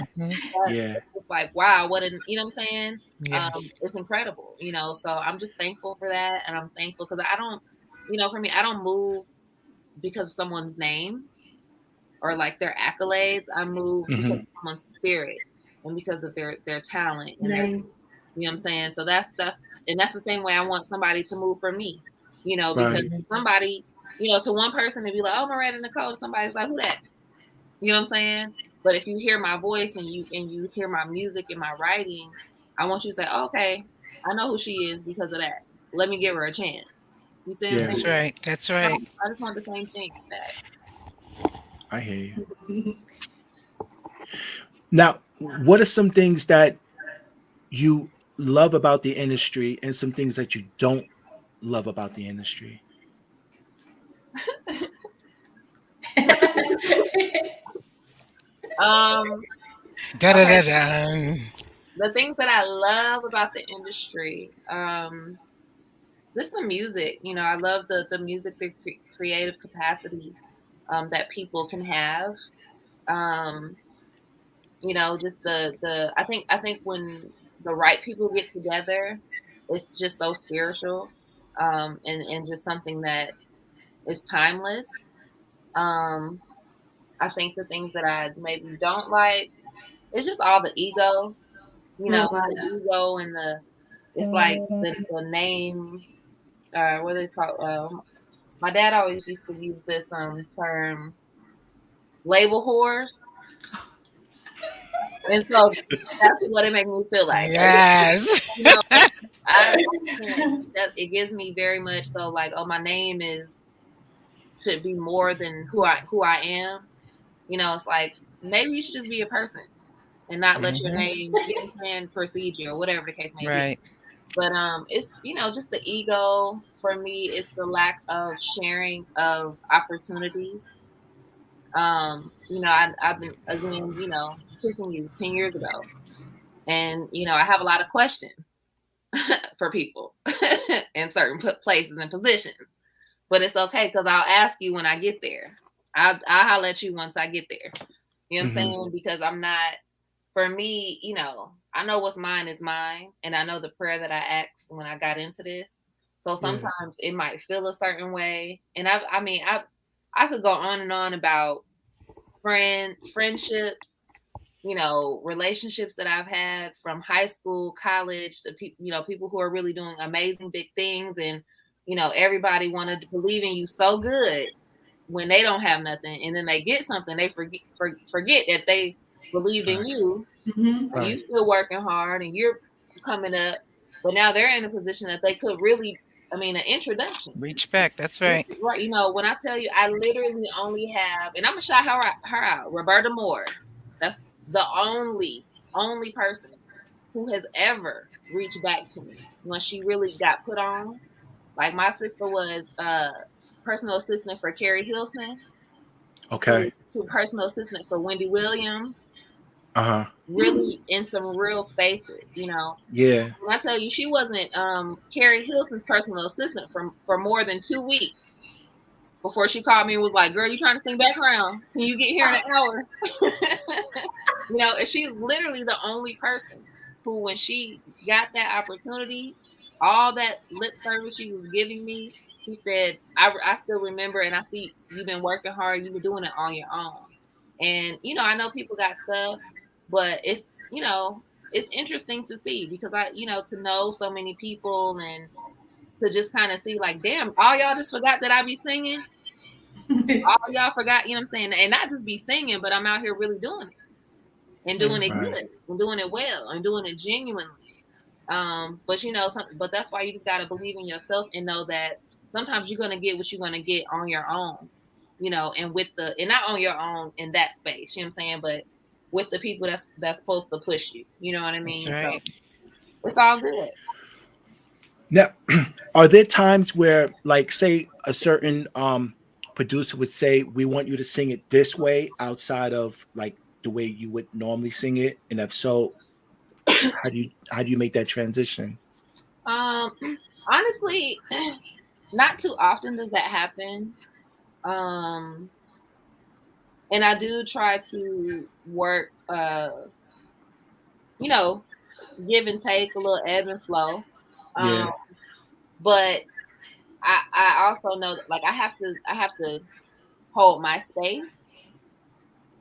Yeah. It's like, wow, what you know what I'm saying? Yes. It's incredible, so I'm just thankful for that. And I'm thankful because I don't, for me, I don't move because of someone's name or like their accolades. I move because of someone's spirit and because of their talent and their, you know what I'm saying? So that's the same way I want somebody to move for me, because somebody, to one person to be like, oh, Miranda Nicole, somebody's like, who that? You know what I'm saying? But if you hear my voice and you hear my music and my writing, I want you to say, oh, okay, I know who she is because of that. Let me give her a chance. You see what I'm That's saying? right. That's right. I just want the same thing back. I hear you. Now, what are some things that you love about the industry and some things that you don't love about the industry? Da-da-da-da. The things that I love about the industry, just the music. I love the music, the creative capacity that people can have. Just the I think when the right people get together, it's just so spiritual, and just something that is timeless. Um, I think the things that I maybe don't like, it's just all the ego, the ego and it's like the name, what do they call, my dad always used to use this term, label whores. And so that's what it makes me feel like. Yes. It gives me very much so, like, oh, my name should be more than who I am. It's like, maybe you should just be a person and not let your name, precede you, or whatever the case may be. But it's just the ego for me. It's the lack of sharing of opportunities. I've been, again, kissing you 10 years ago, and I have a lot of questions for people in certain places and positions. But it's okay, because I'll ask you when I get there. I'll holler at you once I get there. You know what I'm saying? Because I'm not, for me, I know what's mine is mine. And I know the prayer that I asked when I got into this. So sometimes it might feel a certain way. And I could go on and on about friendships, relationships that I've had from high school, college, to people who are really doing amazing big things. And, everybody wanted to believe in you so good when they don't have nothing. And then they get something, they forget that they believed in you. And you still working hard and you're coming up. But now they're in a position that they could really an introduction. Reach back. That's right. Right. You know, when I tell you, I literally only have, and I'm gonna shout her out, Roberta Moore. That's the only person who has ever reached back to me when she really got put on. Like my sister was personal assistant for Carrie Hilson. Okay. To personal assistant for Wendy Williams. Uh-huh. Really in some real spaces, you know. Yeah. When I tell you, she wasn't Carrie Hilson's personal assistant for more than 2 weeks before she called me and was like, "Girl, you trying to sing background? Can you get here in an hour?" You know, and she's literally the only person who, when she got that opportunity, all that lip service she was giving me, she said, I still remember, and I see you've been working hard, you've been doing it on your own. And, you know, I know people got stuff, but it's, you know, it's interesting to see because to know so many people and to just kind of see like, damn, all y'all just forgot that I be singing. All y'all forgot, you know what I'm saying? And not just be singing, but I'm out here really doing it. And doing it good, and doing it well, and doing it genuinely. But you know, but that's why you just gotta believe in yourself and know that sometimes you're gonna get what you're gonna get on your own, you know, and not on your own in that space, you know what I'm saying, but with the people that's supposed to push you, you know what I mean? That's right. So it's all good. Now, are there times where, like, say a certain producer would say, "We want you to sing it this way," outside of like the way you would normally sing it, and if so, how do you make that transition? Honestly, not too often does that happen. And I do try to work, you know, give and take, a little ebb and flow. Yeah. But I also know that like I have to hold my space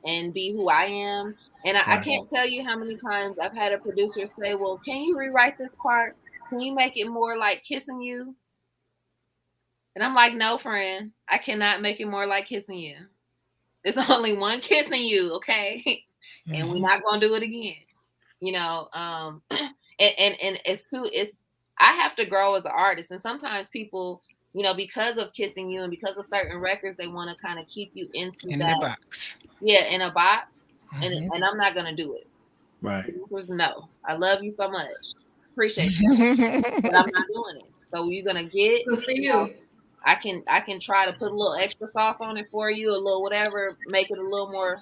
and be who I am. And I can't tell you how many times I've had a producer say, "Well, can you rewrite this part? Can you make it more like Kissing You?" And I'm like, "No, friend, I cannot make it more like Kissing You. There's only one Kissing You, okay? And we're not gonna do it again." You know, and it's I have to grow as an artist, and sometimes people, you know, because of Kissing You and because of certain records, they want to kind of keep you into in that the box. Yeah, in a box, and I'm not gonna do it. Right. No, I love you so much, appreciate you, but I'm not doing it. So you're gonna get. Good for you. I can try to put a little extra sauce on it for you, a little whatever, make it a little more,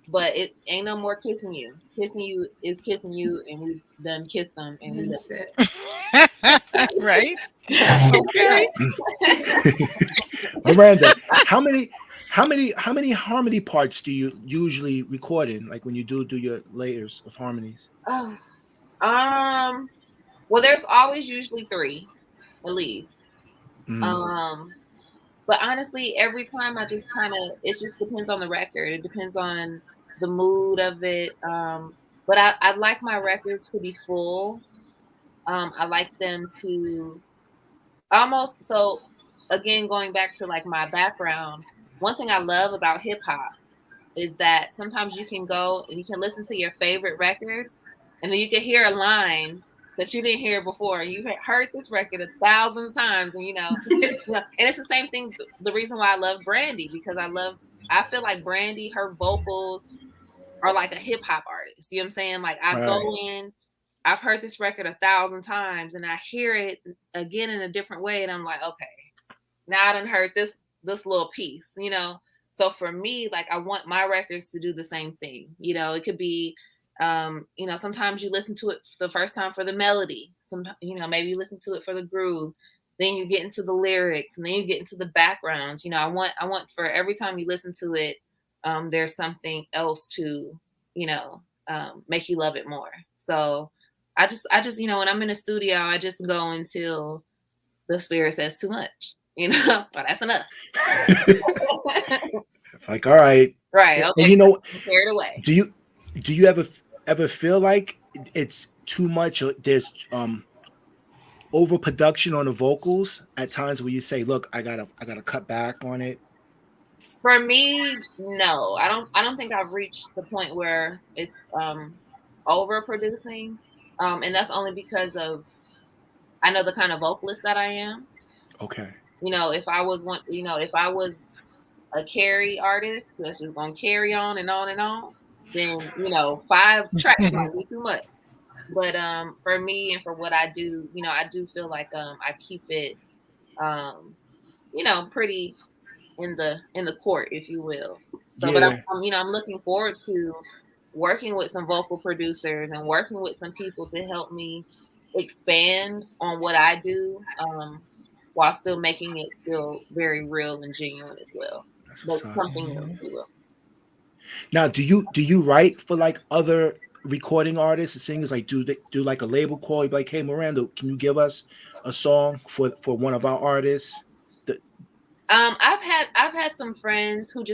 but it ain't no more Kissing You. Kissing You is Kissing You, and we done kissed them, and we That's it. Right? Okay. Miranda, how many harmony parts do you usually record in? Like when you do your layers of harmonies? Oh, well, there's always usually 3, at least. But honestly, every time I just it just depends on the record. It depends on the mood of it. But I like my records to be full. I like them to almost, so again, going back to like my background, one thing I love about hip hop is that sometimes you can go and you can listen to your favorite record and then you can hear a line that you didn't hear before. You heard this record 1,000 times, and and it's the same thing. The reason why I love Brandy, because I feel like Brandy, her vocals are like a hip hop artist. You know what I'm saying? Like I go in, I've heard this record 1,000 times, and I hear it again in a different way, and I'm like, okay, now I done heard this little piece, you know. So for me, like I want my records to do the same thing. You know, it could be, sometimes you listen to it the first time for the melody. Maybe you listen to it for the groove. Then you get into the lyrics, and then you get into the backgrounds. You know, I want for every time you listen to it, there's something else to, make you love it more. So I just, when I'm in the studio, I just go until the spirit says too much, but that's enough. Like, all right. Right. Okay. And tear it away. Do you ever feel like it's too much, or there's overproduction on the vocals at times where you say, look, I gotta cut back on it? For me, no. I don't think I've reached the point where it's overproducing. And that's only because of I know the kind of vocalist that I am. Okay. You know, if I was one, you know, if I was a carry artist that's just gonna carry on and on and on, then you know, 5 tracks might be too much. But for me and for what I do, you know, I do feel like I keep it you know, pretty in the court, if you will. So, but Yeah. you know, I'm looking forward to working with some vocal producers and working with some people to help me expand on what I do, while still making it still very real and genuine as well. That's But what's up. something new, if you will. Now, do you write for like other recording artists and singers? Like, do they do like a label call? You be like, hey, Miranda, can you give us a song for one of our artists? The- I've had some friends who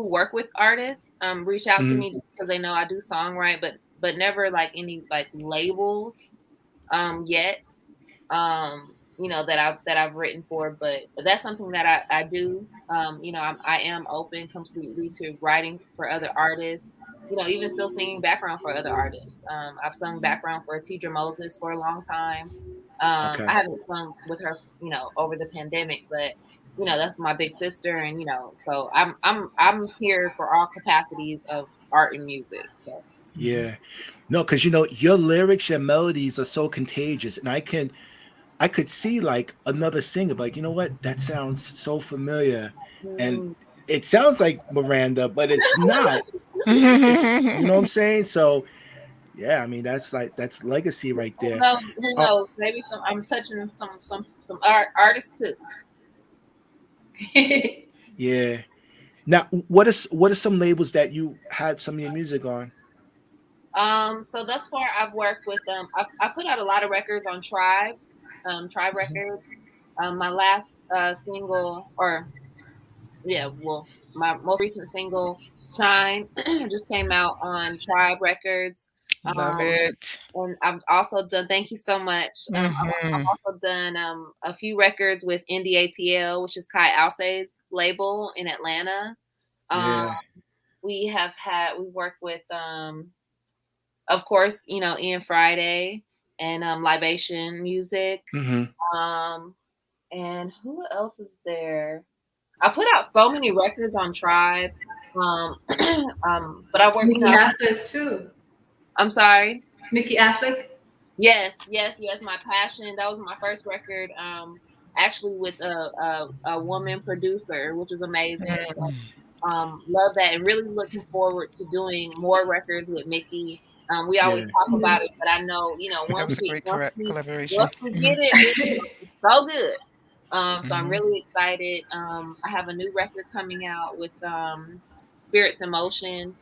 work with artists reach out to Mhm. me just because they know I do songwrite, but never like any like labels yet. You know, that I've written for, but that's something that I do. You know, I am open completely to writing for other artists. You know, even still singing background for other artists. I've sung background for Tidra Moses for a long time. I Okay. haven't sung with her, you know, over the pandemic, but you know, that's my big sister, and you know, so I'm here for all capacities of art and music. So Yeah. No, because your lyrics, your melodies are so contagious, and I could see like another singer, like, you know what, that sounds so familiar, and mm. it sounds like Miranda, but it's not. It's you know what I'm saying. So yeah, I mean that's legacy right Who there. knows? Who Uh, knows? Maybe I'm touching some artists too. yeah. Now, what are some labels that you had some of your music on? So thus far I've worked with I put out a lot of records on Tribe Mhm. Records. My last single, or yeah, well, my most recent single, Shine, just came out on Tribe Records. Love Um, it. and I've also done. Thank you so much. I've Hmm. also done a few records with NDATL, which is Kai Alce's label in Atlanta. Um, Yeah. we worked with of course, you know, Ian Friday and Libation Music. Hmm. Um, and who else is there? I put out so many records on Tribe. Um, but I work, you Mickey know, Affleck too. I'm sorry. Mickey Affleck. Yes, yes, yes. My passion. That was my first record. Actually with a woman producer, which was amazing. So love that, and really looking forward to doing more records with Mickey. We always Yeah. talk Mhm. about it, but I know, you know, That was a great collaboration. once we get it, it's gonna be so good. So I'm Hmm. really excited. I have a new record coming out with Spirits in Motion,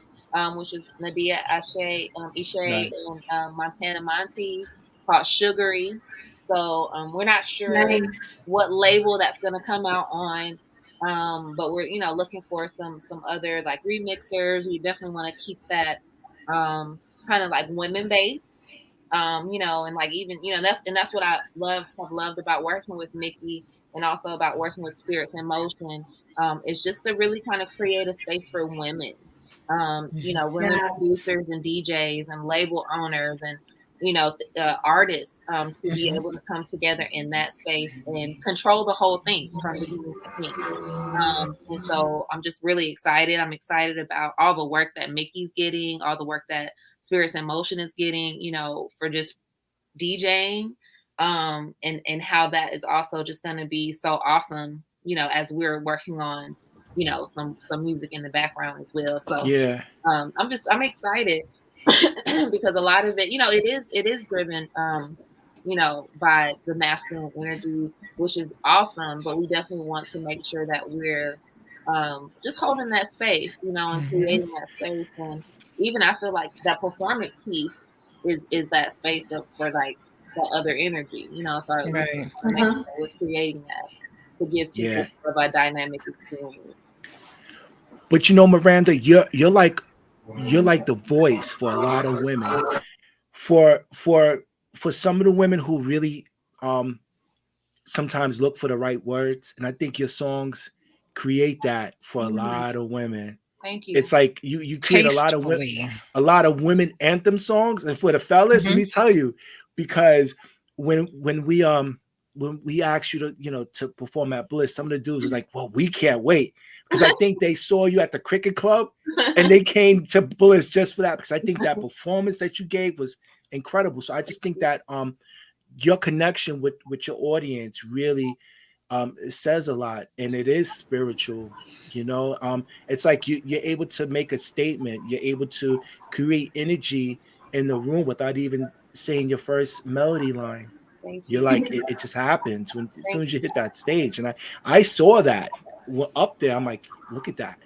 which is Nadia Ishe Nice. and Montana Monty, called Sugary. So we're not sure Nice. what label that's gonna come out on. But we're, you know, looking for some other like remixers. We definitely want to keep that kind of like women based. You know, and like even, you know, that's what I have loved about working with Mickey, and also about working with Spirits in Motion. Is just to really kind of create a space for women. You know, women Yes. producers and DJs and label owners and, you know, artists, to be Hmm. able to come together in that space and control the whole thing from beginning to end. And so I'm just really excited. I'm excited about all the work that Mickey's getting, all the work that Spirits in Motion is getting, you know, for just DJing, and how that is also just going to be so awesome, you know, as we're working on, you know, some music in the background as well. So Yeah. I'm excited because a lot of it, you know, it is driven, you know, by the masculine energy, which is awesome. But we definitely want to make sure that we're just holding that space, you know, and Hmm. creating that space. And even I feel like that performance piece is that space of for like that other energy, you know. So we just Right. want to make Uh-huh. sure we're creating that to give people Yeah. sort of a dynamic experience. But Miranda, you're like the voice for a lot of women. For for for some of the women who really um sometimes look for the right words, and I think your songs create that for a Mhm. lot of women. Thank you. It's like you create Tastefully. a lot of women anthem songs, and for the fellas, let Hmm. me tell you, because when we when we asked you to perform at Bliss, some of the dudes was like, well, we can't wait. Because I think they saw you at the cricket club and they came to Bliss just for that. Because I think that performance that you gave was incredible. So I just think that your connection with your audience really it says a lot, and it is spiritual. It's like you're able to make a statement. You're able to create energy in the room without even saying your first melody line. Thank You're you. like, it just happens as soon as you hit that stage. And I saw that up there. I'm like, look at that,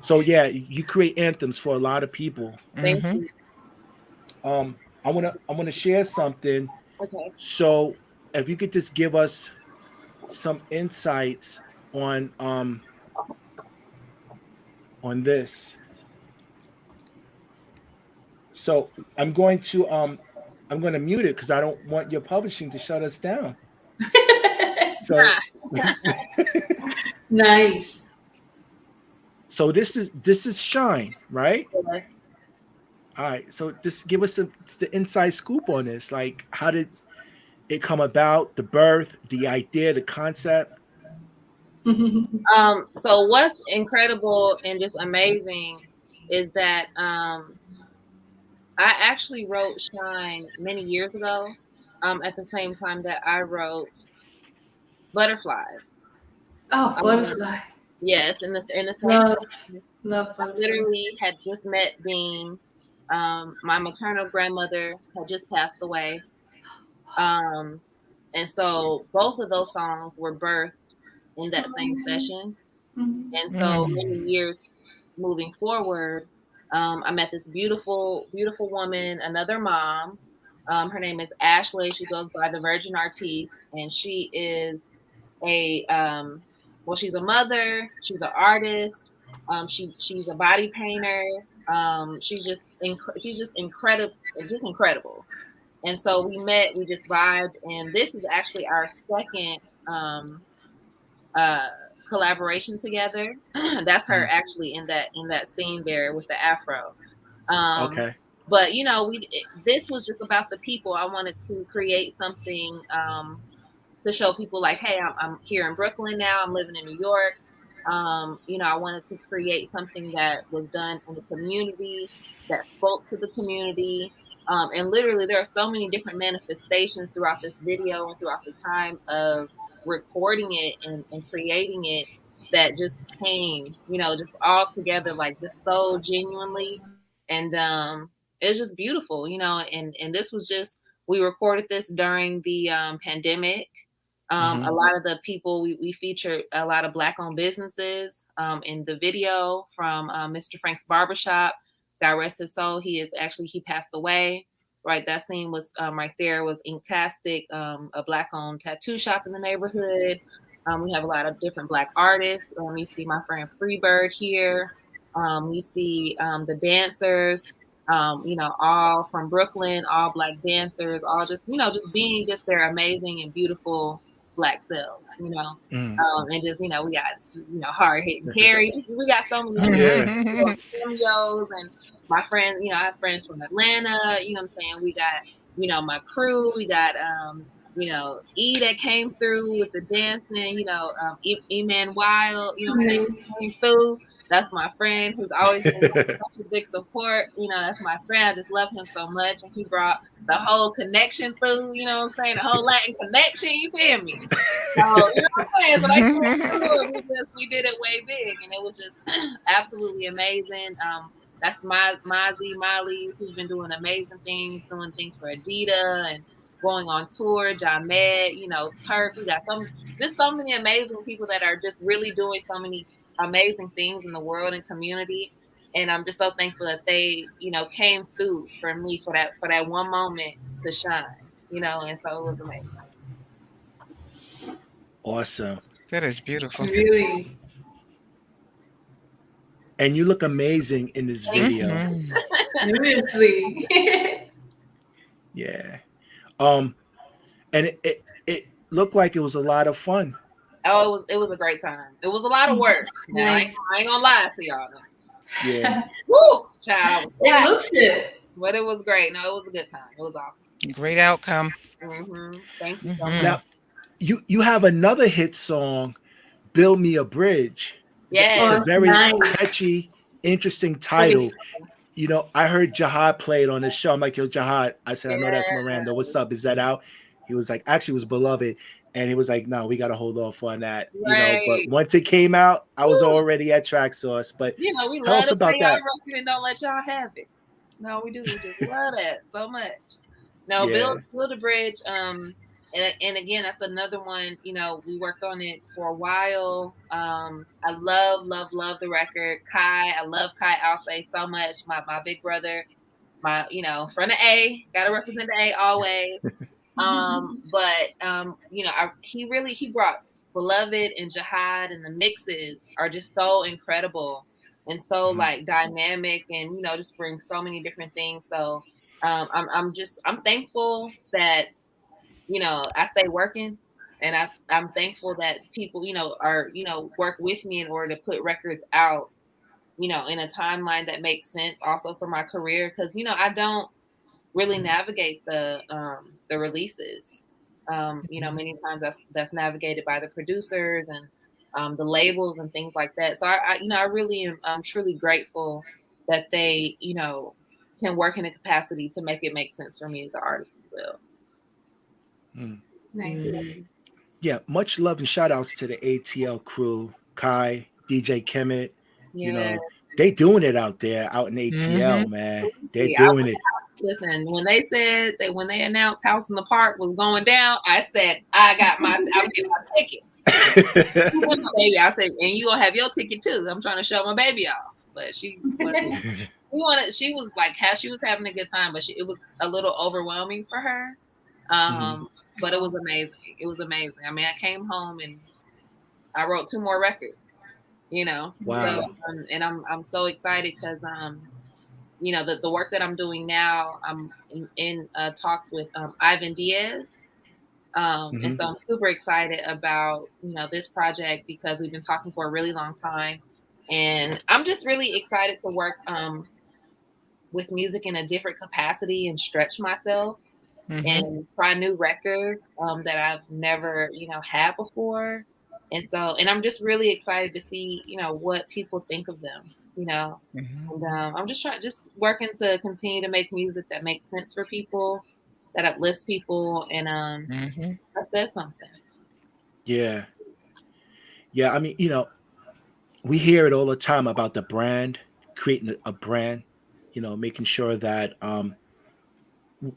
so yeah, you create anthems for a lot of people. Thank you. I want to share something. Okay. So if you could just give us some insights on this. So I'm going to mute it because I don't want your publishing to shut us down. So nice. So this is Shine, right? Yes. All right. So just give us the inside scoop on this. Like, how did it come about? The birth, the idea, the concept. So what's incredible and just amazing is that I actually wrote Shine many years ago, at the same time that I wrote Butterflies. Oh, Butterfly. Yes, in the same love I literally had just met Dean. My maternal grandmother had just passed away. And so both of those songs were birthed in that same session. And so many years moving forward, I met this beautiful, beautiful woman, another mom. Her name is Ashley. She goes by the Virgin Artiste, and she is she's a mother. She's an artist. She's a body painter. She's just incredible. And so we met, we just vibed, and this is actually our second collaboration together. That's her actually in that scene there with the afro. Okay. But this was just about the people. I wanted to create something to show people like, hey, I'm here in Brooklyn now. I'm living in New York. I wanted to create something that was done in the community, that spoke to the community. And literally, there are so many different manifestations throughout this video and throughout the time of recording it and creating it that just came, just all together, like just so genuinely. And it was just beautiful, and this was just, we recorded this during the pandemic. A lot of the people, we featured a lot of Black-owned businesses in the video, from Mr. Frank's Barbershop. God rest his soul. He passed away. Right, that scene was right there was Inktastic, a Black-owned tattoo shop in the neighborhood. We have a lot of different Black artists. You see my friend Freebird here. You see the dancers, all from Brooklyn, all Black dancers, all just being just their amazing and beautiful Black selves, and just, we got, hard hitting Carrie. We got so many cameos, and my friends, I have friends from Atlanta, I'm saying? We got, my crew, we got, E that came through with the dancing, E-Man Wild, came through. That's my friend who's always been such a big support. That's my friend. I just love him so much. And he brought the whole connection through, the whole Latin connection, you feel me? So, what I'm saying? So we did it way big, and it was just absolutely amazing. That's Mozzie Molly, who's been doing amazing things, doing things for Adidas and going on tour. John Med, Turk. We got so many amazing people that are just really doing so many amazing things in the world and community. And I'm just so thankful that they, came through for me for that one moment to shine, and so it was amazing. Awesome. That is beautiful. Really. And you look amazing in this video. Seriously. Yeah. And it looked like it was a lot of fun. Oh, it was a great time. It was a lot of work. Now, I ain't gonna lie to y'all. Yeah. Woo, child. It looks good. But it was great. No, it was a good time. It was awesome. Great outcome. Thank you so much. Mm-hmm. Now, you have another hit song, "Build Me a Bridge." It's Yes. a Oh, very nice. catchy, interesting Pretty. title. I heard Jihad play it on the show. I'm like, yo, Jihad. I said, I know that's Yeah. Miranda. What's up? Is that out? He was like, actually, it was Beloved. And he was like, no, we got to hold off on that. But Right. once it came out, I was Woo. already at Track Source. But We tell love us to play about y'all that. record and don't let y'all have it. No, we do. We just love that so much. No, Yeah. build a bridge. And again, that's another one. We worked on it for a while. I love the record. Kai, I love Kai Alsay so much. My big brother. My from the A, gotta represent the A always. He brought Beloved and Jihad, and the mixes are just so incredible and so like dynamic, and just bring so many different things. So I'm thankful that I stay working, and I'm thankful that people are work with me in order to put records out in a timeline that makes sense also for my career, because I don't really navigate the releases. Many times that's navigated by the producers and the labels and things like that. So I really am truly grateful that they can work in a capacity to make it make sense for me as an artist as well. Nice. Yeah, much love and shout outs to the ATL crew, Kai, DJ Kemet. Yeah. They doing it out there, out in ATL, Mm-hmm. man. They're I doing it. Listen, when they said that, when they announced House in the Park was going down, I said, I'm getting my ticket. Baby, I said, and you gonna have your ticket too. I'm trying to show my baby off. But she was like, she was having a good time, but it was a little overwhelming for her. But it was amazing. It was amazing. I mean, I came home and I wrote 2 more records, Wow. So, and I'm so excited because the work that I'm doing now, I'm in talks with Ivan Diaz. And so I'm super excited about, this project, because we've been talking for a really long time. And I'm just really excited to work with music in a different capacity and stretch myself and try new records that I've never, had before. And I'm just really excited to see, what people think of them, And I'm just working to continue to make music that makes sense for people, that uplifts people, and that says something. Yeah. Yeah. I mean, we hear it all the time about the brand, creating a brand, making sure that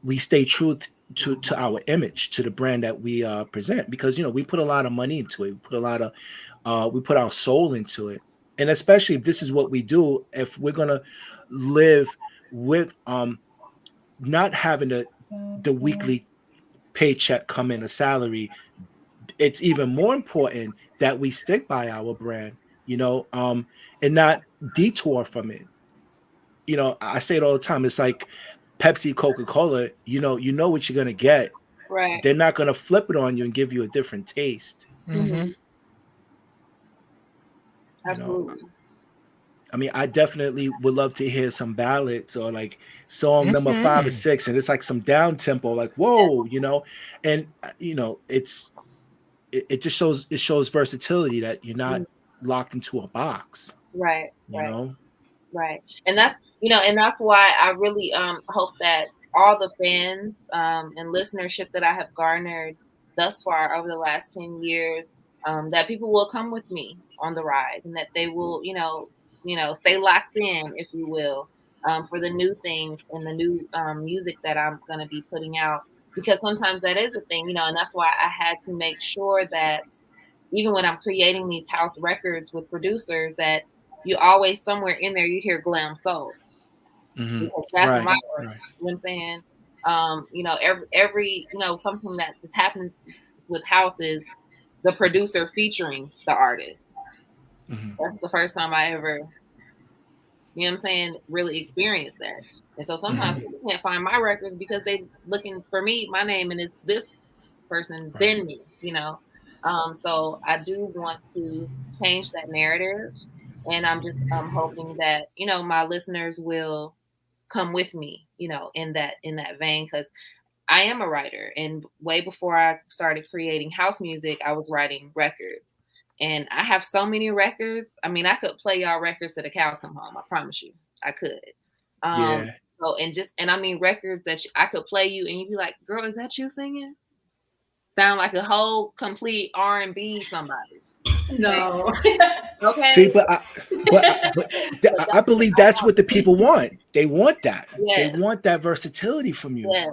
we stay true to our image, to the brand that we present, because we put a lot of money into it. We put our soul into it. And especially if this is what we do, if we're gonna live with not having the weekly paycheck come in, a salary, it's even more important that we stick by our brand, and not detour from it. I say it all the time. It's like Pepsi, Coca-Cola, you know what you're gonna get. Right. They're not gonna flip it on you and give you a different taste. Absolutely. I mean, I definitely would love to hear some ballads, or like song number 5 or 6, and it's like some down tempo, like whoa, and it just shows versatility, that you're not locked into a box. Right. You know? Right. And that's why I really hope that all the fans and listenership that I have garnered thus far over the last 10 years, that people will come with me on the ride, and that they will, stay locked in, if you will, for the new things and the new music that I'm going to be putting out. Because sometimes that is a thing, and that's why I had to make sure that even when I'm creating these house records with producers, that you always, somewhere in there, you hear glam soul, because that's Right. my work. Right. You know what I'm saying? Every something that just happens with house is the producer featuring the artist. That's the first time I ever, you know what I'm saying, really experienced that. And so sometimes people can't find my records because they looking for me, my name, and it's this person, then me, So I do want to change that narrative. And I'm just hoping that, my listeners will come with me, in that vein. Because I am a writer, and way before I started creating house music, I was writing records. And I have so many records. I mean, I could play y'all records till the cows come home. I promise you, I could. Yeah. So and I mean records that I could play you, and you'd be like, "Girl, is that you singing?" Sound like a whole complete R&B somebody. No. Okay. See, but I believe that's what the people want. They want that. Yes. They want that versatility from you. Yes.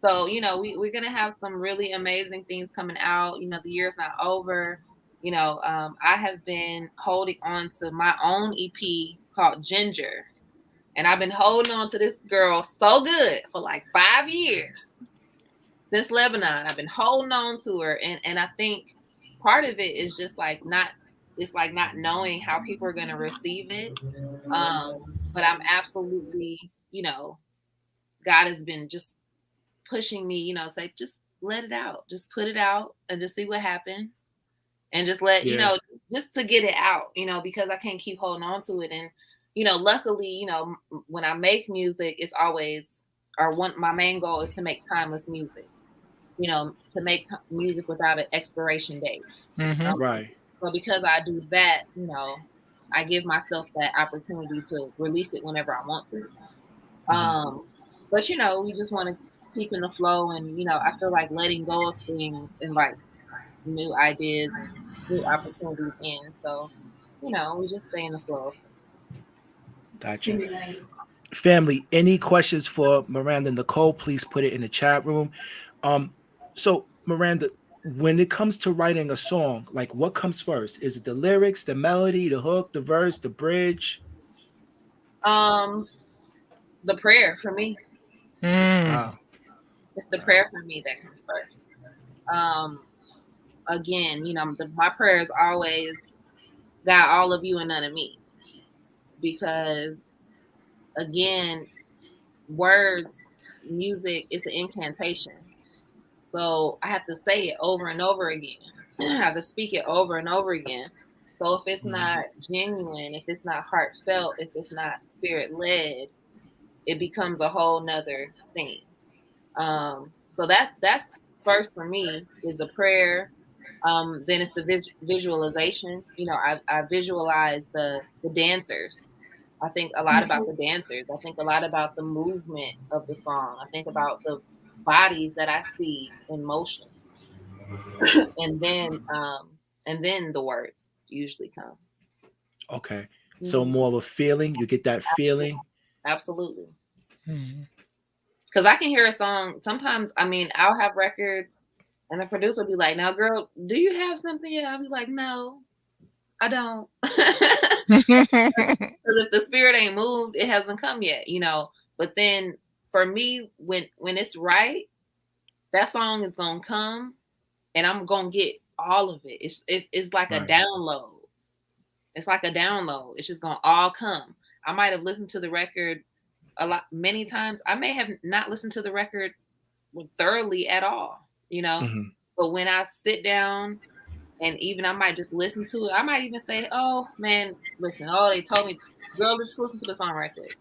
So, you know, we're going to have some really amazing things coming out. You know, the year's not over. You know, I have been holding on to my own EP called Ginger. And I've been holding on to this girl so good for like 5 years. Since Lebanon, I've been holding on to her. And I think part of it is just like not knowing how people are going to receive it. But I'm absolutely, you know, God has been just pushing me, you know, say, just let it out, just put it out and just see what happens. And just let, you know, just to get it out, you know, because I can't keep holding on to it. And, you know, luckily, you know, when I make music, it's always, my main goal is to make timeless music, you know, to make music without an expiration date. Right. So because I do that, you know, I give myself that opportunity to release it whenever I want to. But, you know, we just want to keep in the flow. And, you know, I feel like letting go of things invites new ideas and new opportunities in. So, you know, we just stay in the flow. Gotcha. Nice. Family, any questions for Miranda Nicole, please put it in the chat room. So Miranda, when it comes to writing a song, like what comes first? Is it the lyrics, the melody, the hook, the verse, the bridge? The prayer for me. Wow. It's the prayer for me that comes first. Again, you know, my prayer is always, God, all of you and none of me. Because again, words, music is an incantation. So I have to say it over and over again. I have to speak it over and over again. So if it's not genuine, if it's not heartfelt, if it's not spirit led, it becomes a whole nother thing. So that's first for me is the prayer. Then it's the visualization. You know, I visualize the dancers. I think a lot about the dancers. I think a lot about the movement of the song. I think about the bodies that I see in motion. and then the words usually come. Okay. So more of a feeling. You get that feeling. Absolutely. Because I can hear a song. Sometimes, I mean, I'll have records and the producer will be like, now, girl, do you have something yet? I'll be like, no, I don't. Because if the spirit ain't moved, it hasn't come yet, you know. But then for me, when it's right, that song is going to come and I'm going to get all of it. It's like a download. It's like a download. It's just going to all come. I might have listened to the record many times. I may have not listened to the record thoroughly at all, you know. But when I sit down and even I might just listen to it, I might even say, oh man, listen, they told me, girl, just listen to the song right quick.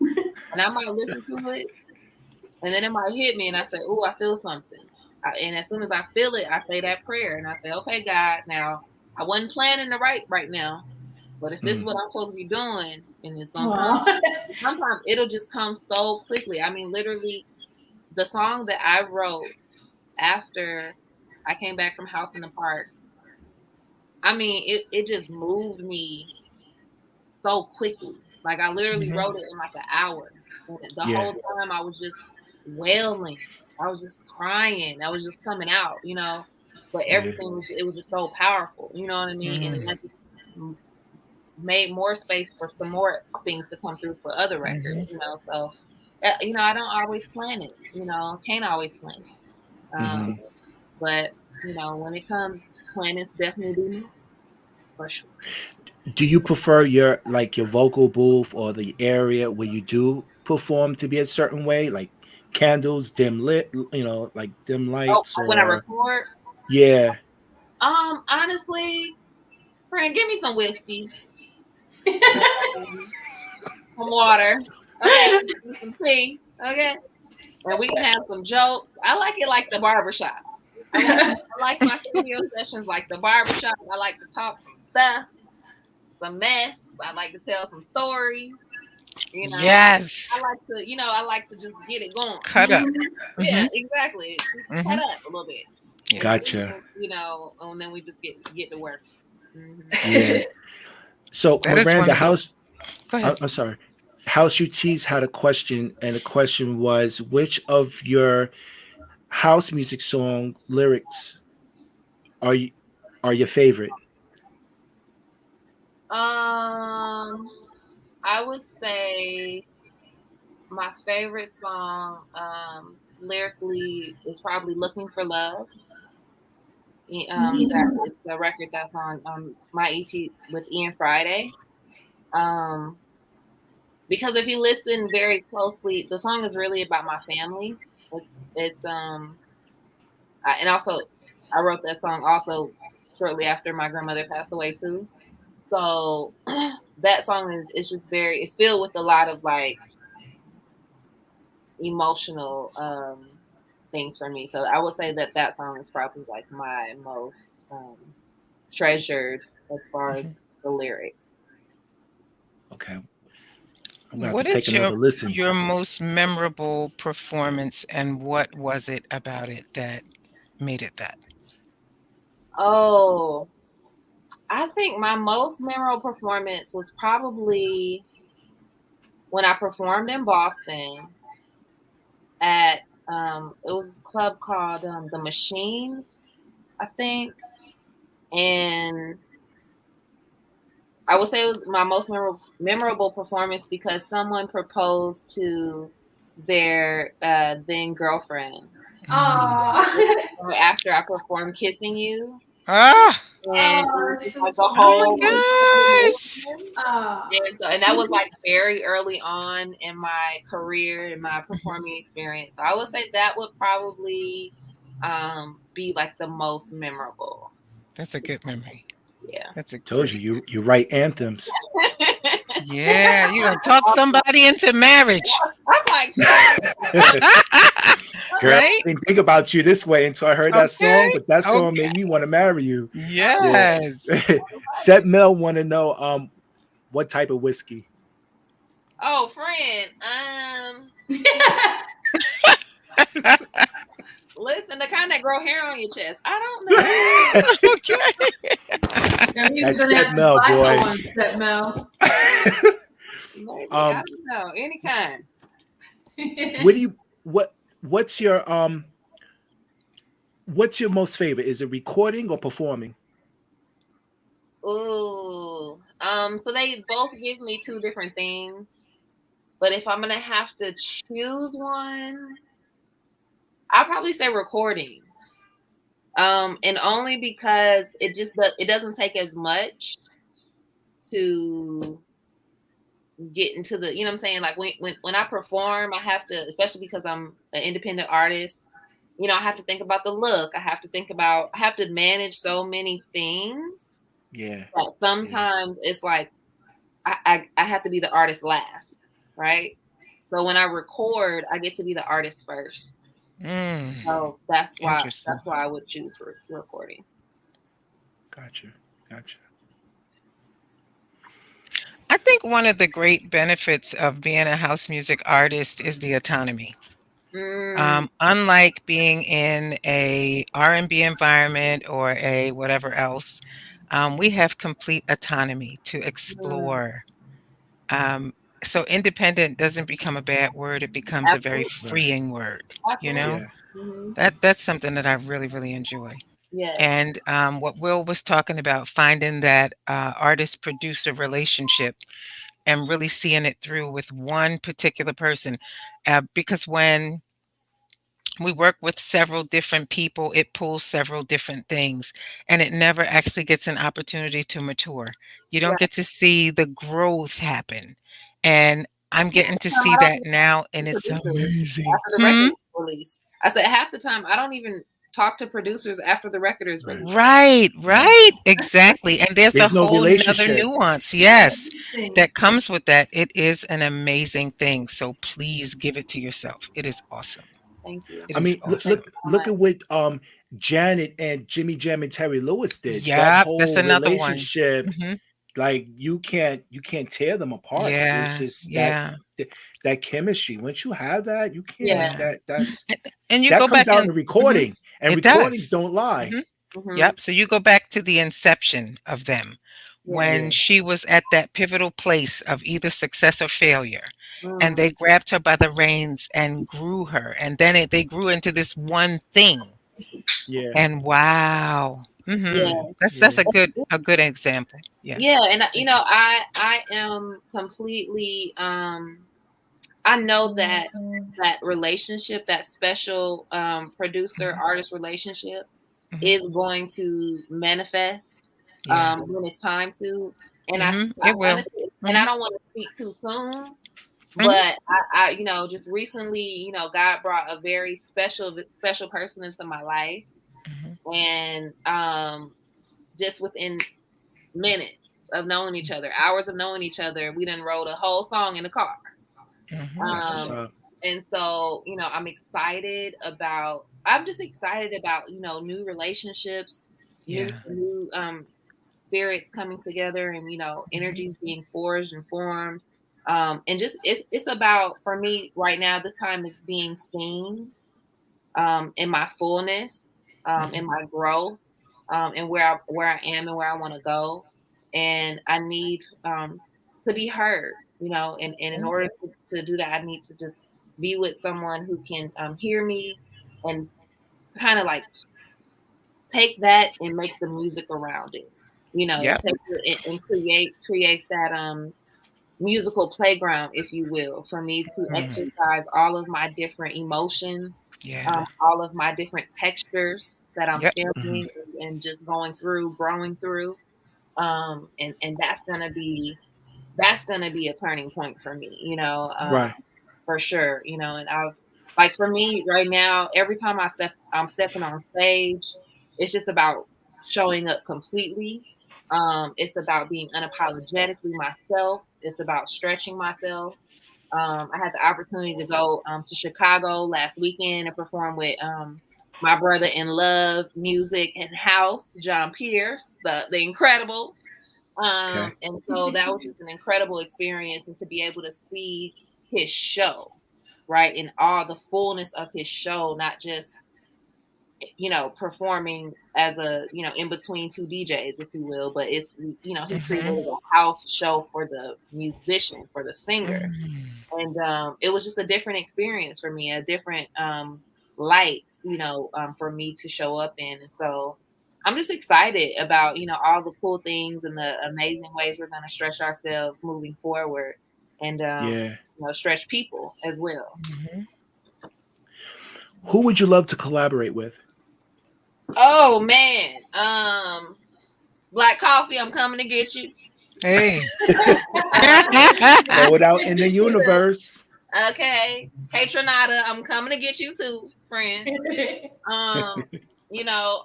And I might listen to it and then it might hit me and I say, oh, I feel something. And as soon as I feel it, I say that prayer and I say, okay, God, now I wasn't planning to write right now, but if this is what I'm supposed to be doing and it's going to come, sometimes it'll just come so quickly. I mean, literally the song that I wrote after I came back from House in the Park, I mean, it just moved me so quickly. Like I literally wrote it in like an hour. The whole time I was just wailing. I was just crying. I was just coming out, you know. But everything was just so powerful, you know what I mean? And that just made more space for some more things to come through for other records, you know. So, you know, I don't always plan it, you know, can't always plan it. But, you know, when it comes, planning's definitely me, for sure. Do you prefer your vocal booth or the area where you do perform to be a certain way, like candles, dim lit, you know, like dim lights? Oh, when I record? Yeah. Honestly, friend, give me some whiskey. Some water. Okay. Some tea. Okay. and we can have some jokes. I like it like the barbershop. I like my studio sessions like the barbershop. I like to talk stuff, some mess. I like to tell some stories. You know, Yes. I like to just get it going. Cut up. Yeah, exactly. Just cut up a little bit. Yeah. Gotcha. And, and then we just get to work. Yeah. So That is Miranda, wonderful. Go ahead. I'm sorry. House UTs had a question, and the question was, which of your house music song lyrics are your favorite? I would say my favorite song, lyrically, is probably "Looking for Love." That is the record that's on my EP with Ian Friday. Because if you listen very closely, the song is really about my family. And also I wrote that song also shortly after my grandmother passed away too. So that song is just it's filled with a lot of like emotional things for me. So I would say that song is probably like my most treasured as far as the lyrics. Okay. I'm going to What have to take is another listen. your most memorable performance, and what was it about it that made it that? Oh, I think my most memorable performance was probably when I performed in Boston at it was a club called The Machine, I think. And I would say it was my most memorable performance because someone proposed to their then girlfriend. After I performed "Kissing You," Ah, and like the whole. And that was like very early on in my career and my performing experience. So I would say that would probably be like the most memorable. that's a good memory. Yeah. That's a Told you write anthems. Yeah, you done talk somebody into marriage. I'm like, Girl, Right? I didn't think about you this way until I heard that song, but that song made me want to marry you. Yes. Yeah. Set Mel want to know what type of whiskey. Oh, friend. Listen, the kind that grow hair on your chest. I don't know. Okay. That's Set Mel, boy. Set Mel. Maybe, I don't know. Any kind. What's your most favorite? Is it recording or performing? Ooh. So they both give me two different things. But if I'm gonna have to choose one, I'll probably say recording. And only because it doesn't take as much to get into the, you know what I'm saying? Like when I perform, I have to, especially because I'm an independent artist, I have to think about the look. I have to manage so many things. Yeah. That sometimes it's like I have to be the artist last, right? So when I record, I get to be the artist first. So that's why I would choose for recording. Gotcha. I think one of the great benefits of being a house music artist is the autonomy. Unlike being in a R&B environment or a whatever else, we have complete autonomy to explore. So independent doesn't become a bad word; it becomes a very freeing word. Absolutely. That's something that I really, really enjoy. Yes. And what Will was talking about, finding that artist-producer relationship and really seeing it through with one particular person, because when we work with several different people, it pulls several different things, and it never actually gets an opportunity to mature. You don't get to see the growth happen, and I'm getting to see that now, and it's amazing. After the record release, I said half the time I don't even talk to producers after the record is released. Right, exactly. And there's a no whole relationship. other nuance, yes, that comes with that. It is an amazing thing. So please give it to yourself. It is awesome. Thank you. It I is mean, awesome. look at what Janet and Jimmy Jam and Terry Lewis did. That Yep, that's whole another one. relationship, Hmm. like you can't tear them apart. It's Yeah, just yeah, that chemistry. Once you have that, you can't. Yeah. yeah. And you That go comes back out in and the recording, and it recordings does. don't lie. Hmm. Hmm. Yep. So you go back to the inception of them Yeah. when Yeah, she was at that pivotal place of either success or failure. And Mm. they grabbed her by the reins and grew her. And then they grew into this one thing. yeah, And wow. Yeah. That's yeah. a good example. Yeah. Yeah, and I am completely I know that that relationship, that special producer Mhm. artist relationship Mhm. is going to manifest Yeah. when it's time to. And I It will. honestly, and I Mhm. don't want to speak too soon, Mhm. but I just recently, God brought a very special person into my life, Mhm. and just within minutes of knowing each other, hours of knowing each other, we done wrote a whole song in the car. Mhm. That's what's Um, up. and so, I'm just excited about, new relationships, Yeah. new spirits coming together, and, Mhm. energies being forged and formed. And just it's about, for me right now, this time is being seen in my fullness, in Mhm. my growth, and where I am and where I want to go. And I need to be heard, and in order to do that, I need to just be with someone who can hear me and kind of like take that and make the music around it, Yep. take it and create that musical playground, if you will, for me to Mhm. exercise all of my different emotions, Yeah. all of my different textures that I'm Yep. Hmm. feeling and just going through, growing through. And that's gonna be a turning point for me, Right. for sure, and I've like for me right now, every time I'm stepping on stage, it's just about showing up completely. It's about being unapologetically myself. It's about stretching myself. I had the opportunity to go to Chicago last weekend and perform with my brother in love, music and house, John Pierce, the incredible. Okay. And so that was just an incredible experience, and to be able to see his show, right, in all the fullness of his show, not just performing as a in between two DJs, if you will, but he created Mhm. a house show for the musician, for the singer, Mhm. and it was just a different experience for me, a different light, for me to show up in. And so I'm just excited about all the cool things and the amazing ways we're going to stretch ourselves moving forward, and Yeah. stretch people as well. Mhm. Who would you love to collaborate with? Oh man, Black Coffee, I'm coming to get you. Hey. Throw it out in the universe. Okay, hey Trinata, I'm coming to get you too, friend. Um,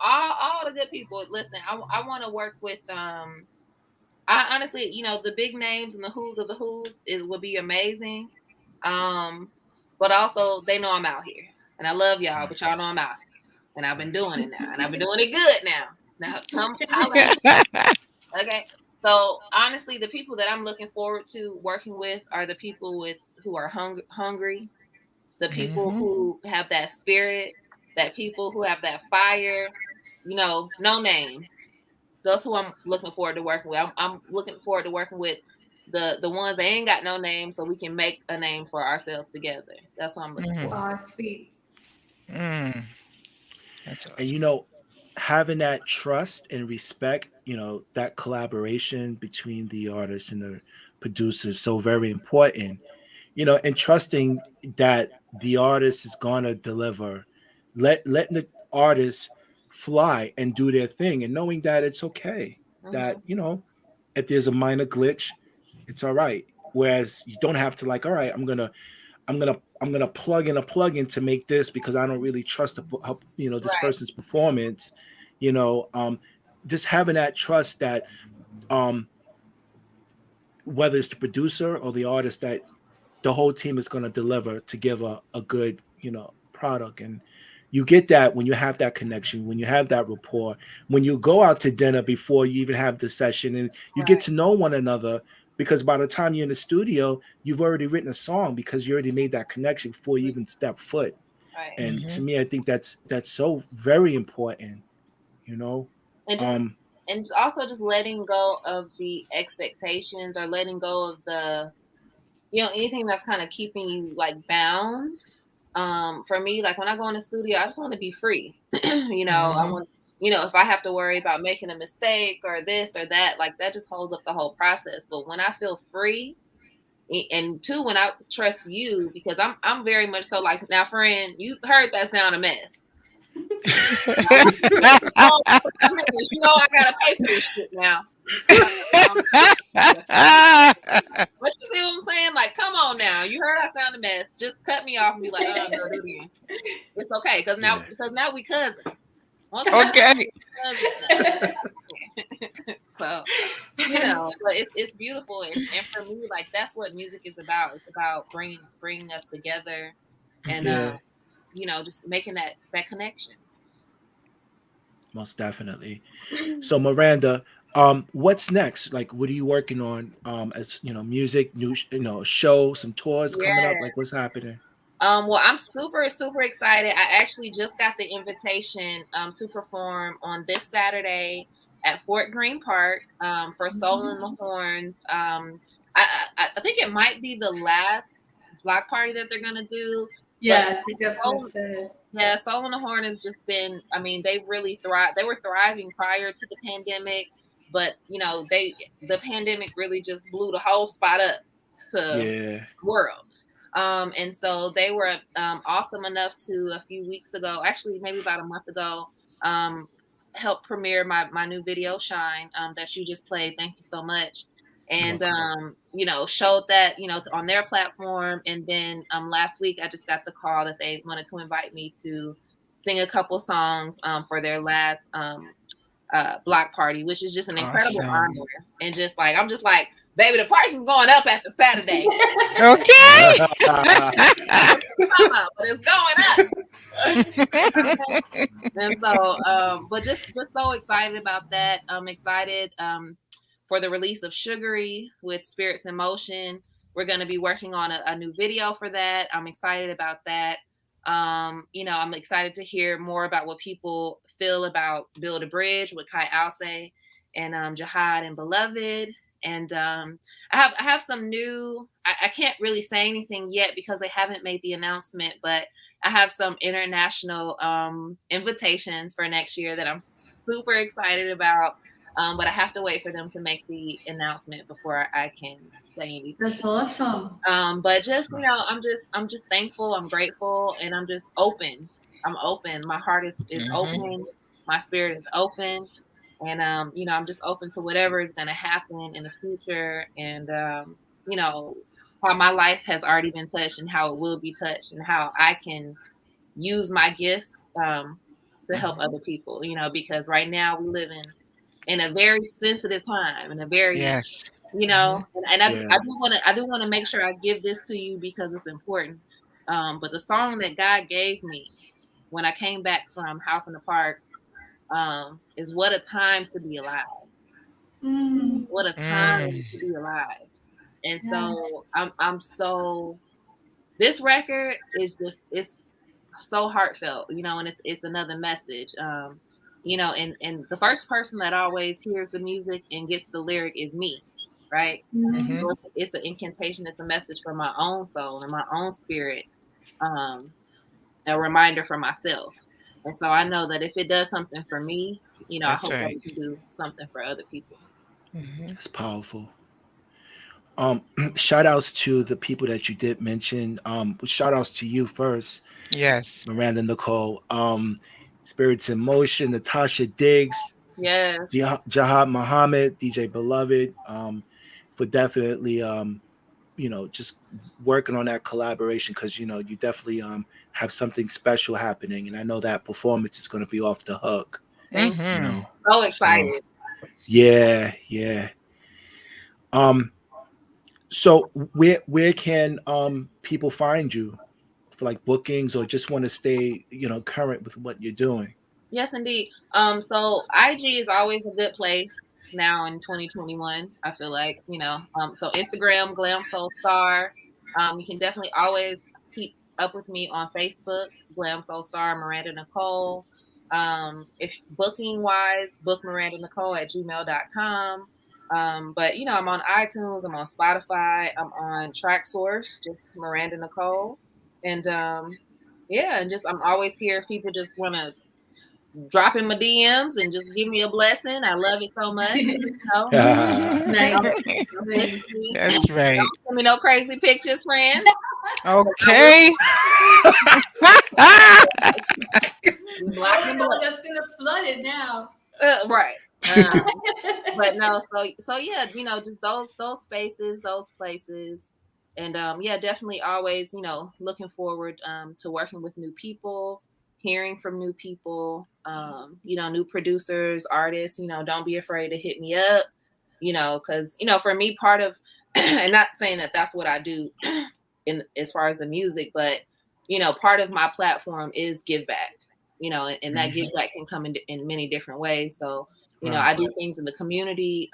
all the good people. Listen, I want to work with I honestly, the big names and the who's of the who's, it would be amazing. Um, but also they know I'm out here, and I love y'all, Right. but y'all know I'm out here, and I've been Right. doing it now, and I've been doing it good now. Now come holla at me. Okay. So honestly, the people that I'm looking forward to working with are the people who are hungry, the people Mhm. who have that spirit, that people who have that fire, no names. Those who I'm looking forward to working with. I'm looking forward to working with the ones that ain't got no name, so we can make a name for ourselves together. That's what I'm looking Mhm. for. Oh, sweet. Mm. That's And awesome. having that trust and respect, that collaboration between the artist and the producer is so very important. And trusting that the artist is gonna deliver, letting the artist fly and do their thing, and knowing that it's okay. Hmm. That if there's a minor glitch, it's all right. Whereas you don't have to, like, all right, I'm gonna plug in a plugin to make this because I don't really trust this Right. person's performance. You know, um, just having that trust that um, whether it's the producer or the artist, that the whole team is going to deliver to give a good product. And you get that when you have that connection, when you have that rapport, when you go out to dinner before you even have the session, and you get to know one another, because by the time you're in the studio, you've already written a song because you already made that connection before you even step foot. Right. And to me, I think that's so very important, you know. And also just letting go of the expectations, or letting go of the, anything that's kind of keeping you like bound. For me, like when I go in the studio, I just want to be free. I want, if I have to worry about making a mistake or this or that, like that just holds up the whole process. But when I feel free, and two, when I trust you, because I'm very much so like, now, friend, you heard that sound a mess. I gotta pay for this shit now. But you see what I'm saying? Like, come on now. You heard I found a mess. Just cut me off and be like, oh, no, do it again. It's okay, because now we cousins. Okay. So, but it's beautiful, and for me, like that's what music is about. It's about bringing us together, and just making that connection. Most definitely. So Miranda, what's next? Like, what are you working on? As music, new, show, some tours coming up. Like, what's happening? Well, I'm super, super excited. I actually just got the invitation to perform on this Saturday at Fort Greene Park for Soul in the Horns. I think it might be the last block party that they're gonna do. Yeah, I think that's what I said. Yeah, Soul in the Horn has just been, they really thrive. They were thriving prior to the pandemic, but the pandemic really just blew the whole spot up to the world. And so they were awesome enough to, a few weeks ago, actually maybe about a month ago, help premiere my new video, Shine, that you just played. Thank you so much. And showed that on their platform. And then last week I just got the call that they wanted to invite me to sing a couple songs for their last block party, which is just an incredible honor. And just like, I'm just like, baby, the price is going up after Saturday. Okay. But it's going up. And so but just so excited about that. I'm excited for the release of Sugary with Spirits in Motion. We're going to be working on a new video for that. I'm excited about that. I'm excited to hear more about what people feel about Build a Bridge with Kai Alce and Jihad and Beloved. And I have some new, I can't really say anything yet because they haven't made the announcement, but I have some international invitations for next year that I'm super excited about. But I have to wait for them to make the announcement before I can say anything. That's awesome. But just, I'm just thankful. I'm grateful, and I'm just open. I'm open. My heart is open. My spirit is open. And, I'm just open to whatever is going to happen in the future. And, how my life has already been touched and how it will be touched, and how I can use my gifts to help other people, because right now we live in a very sensitive time, and a very, and I do want to make sure I give this to you because it's important. But the song that God gave me when I came back from House in the Park is What a Time to Be Alive. What a time to be alive. And so I'm so, this record is just, it's so heartfelt, and it's another message. And the first person that always hears the music and gets the lyric is me, right? So it's an incantation, it's a message for my own soul and my own spirit, a reminder for myself. And so I know that if it does something for me, I hope that it can do something for other people. That's powerful. Shout outs to the people that you did mention. Shout outs to you first. Yes. Miranda Nicole, Spirits in Motion, Natasha Diggs, Jihad Muhammad, DJ Beloved, for definitely just working on that collaboration, because you definitely have something special happening, and I know that performance is going to be off the hook. So excited. Yeah. So where can people find you for like bookings or just want to stay, current with what you're doing? Yes, indeed. So IG is always a good place now in 2021. I feel like, so Instagram, Glam Soul Star. You can definitely always keep up with me on Facebook, Glam Soul Star, Miranda Nicole. If booking wise, book Miranda Nicole at gmail.com. But I'm on iTunes, I'm on Spotify, I'm on TrackSource, just Miranda Nicole. And yeah, and just I'm always here if people just wanna drop in my DMs and just give me a blessing. I love it so much. That's right. Don't send me no crazy pictures, friends. Okay. That's gonna flood it now. Right. But no, so yeah, just those spaces, those places, and yeah, definitely always, looking forward to working with new people, hearing from new people, new producers, artists. Don't be afraid to hit me up, because for me, part of and not saying that that's what I do in as far as the music, but part of my platform is give back, and that give back can come in many different ways. So I do things in the community,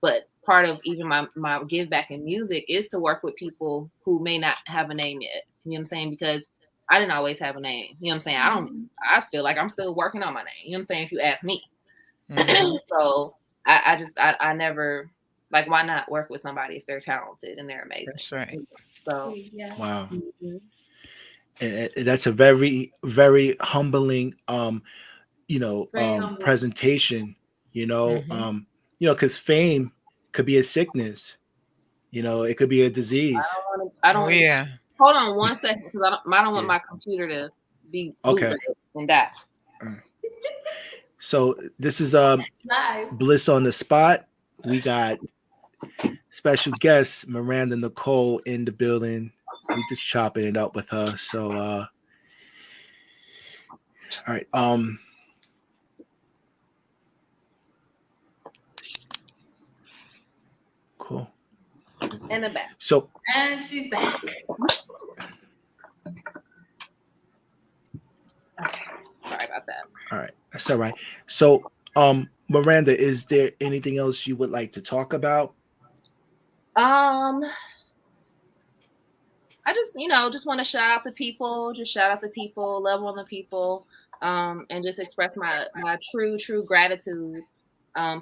but part of even my give back in music is to work with people who may not have a name yet. You know what I'm saying? Because I didn't always have a name. You know what I'm saying? I feel like I'm still working on my name. You know what I'm saying? If you ask me. So I never, like, why not work with somebody if they're talented and they're amazing? That's right. So wow. And that's a very, very humbling, presentation, because fame could be a sickness, it could be a disease. I don't. Yeah. Hold on one second, because I don't want my computer to be okay and die. So this is Bliss on the Spot. We got special guest Miranda Nicole in the building. We just chopping it up with her. So all right. Cool. And the back. So and she's back. Okay. Sorry about that. All right. That's all right. So Miranda, is there anything else you would like to talk about? I just want to shout out the people, love on the people, and just express my true gratitude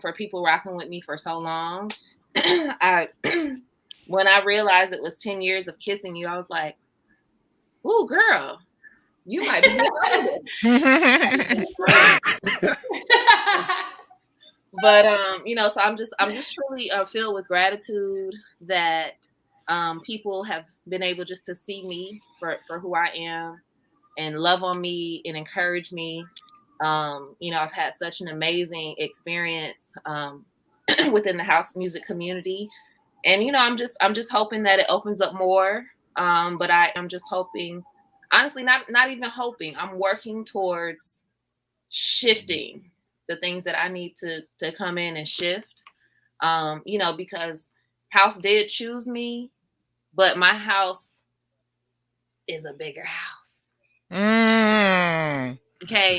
for people rocking with me for so long. When I realized it was 10 years of kissing you, I was like, "Ooh, girl, you might be But so I'm just truly filled with gratitude that people have been able just to see me for who I am and love on me and encourage me. I've had such an amazing experience within the house music community, and I'm just hoping that it opens up more. But I'm just hoping, honestly, not even hoping. I'm working towards shifting the things that I need to come in and shift. Because house did choose me, but my house is a bigger house. Okay.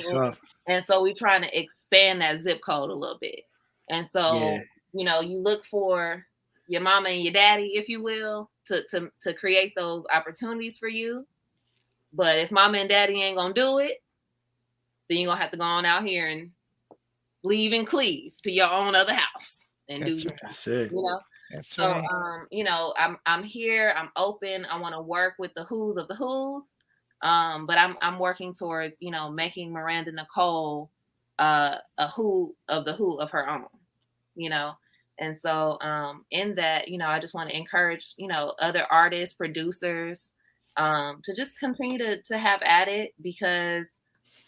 And so we're trying to expand that zip code a little bit. And so, you look for your mama and your daddy, if you will, to create those opportunities for you. But if mama and daddy ain't gonna do it, then you're gonna have to go on out here and leave and cleave to your own other house and do your stuff. That's it. That's so right. I'm here, I'm open, I want to work with the who's of the who's, but I'm working towards making Miranda Nicole a who of her own, and so in that, I just want to encourage other artists, producers, to just continue to have at it, because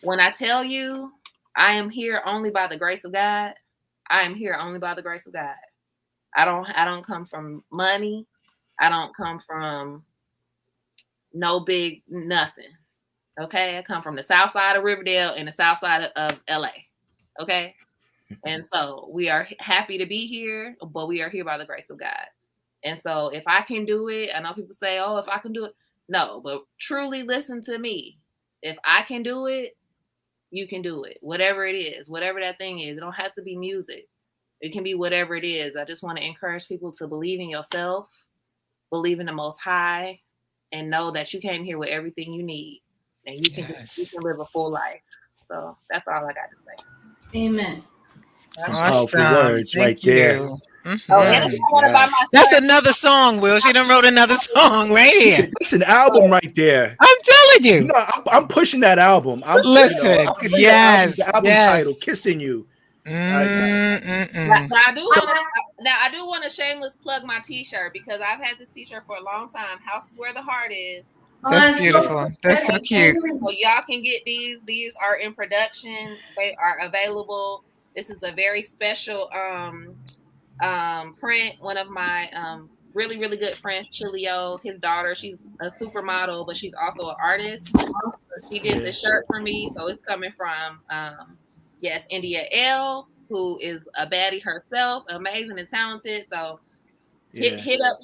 when I tell you I am here only by the grace of God, I am here only by the grace of God. I don't come from money. I don't come from no big nothing. Okay. I come from the south side of Riverdale and the south side of LA. Okay. And so we are happy to be here, but we are here by the grace of God. And so if I can do it, I know people say, oh, if I can do it, No, but truly listen to me. If I can do it, you can do it. Whatever it is, whatever that thing is. It don't have to be music. It can be whatever it is. I just want to encourage people to believe in yourself, believe in the Most High, and know that you came here with everything you need, and you can live a full life. So that's all I got to say. Amen. Some powerful words. Thank right there. Mm-hmm. Oh, and if I want to buy my That's another song, Will. She done wrote another song right here. It's an album right there. I'm telling you. You know, I'm pushing that album. Listen, I can see the album title, "Kissing You." Now I do want to shameless plug my T-shirt because I've had this T-shirt for a long time. House is where the heart is. That's beautiful. That's so cute. So y'all can get these. These are in production. They are available. This is a very special print. One of my really, really good friends, Chilio, his daughter, she's a supermodel, but she's also an artist. She did the shirt for me. So it's coming from India L, who is a baddie herself, amazing and talented. So hit up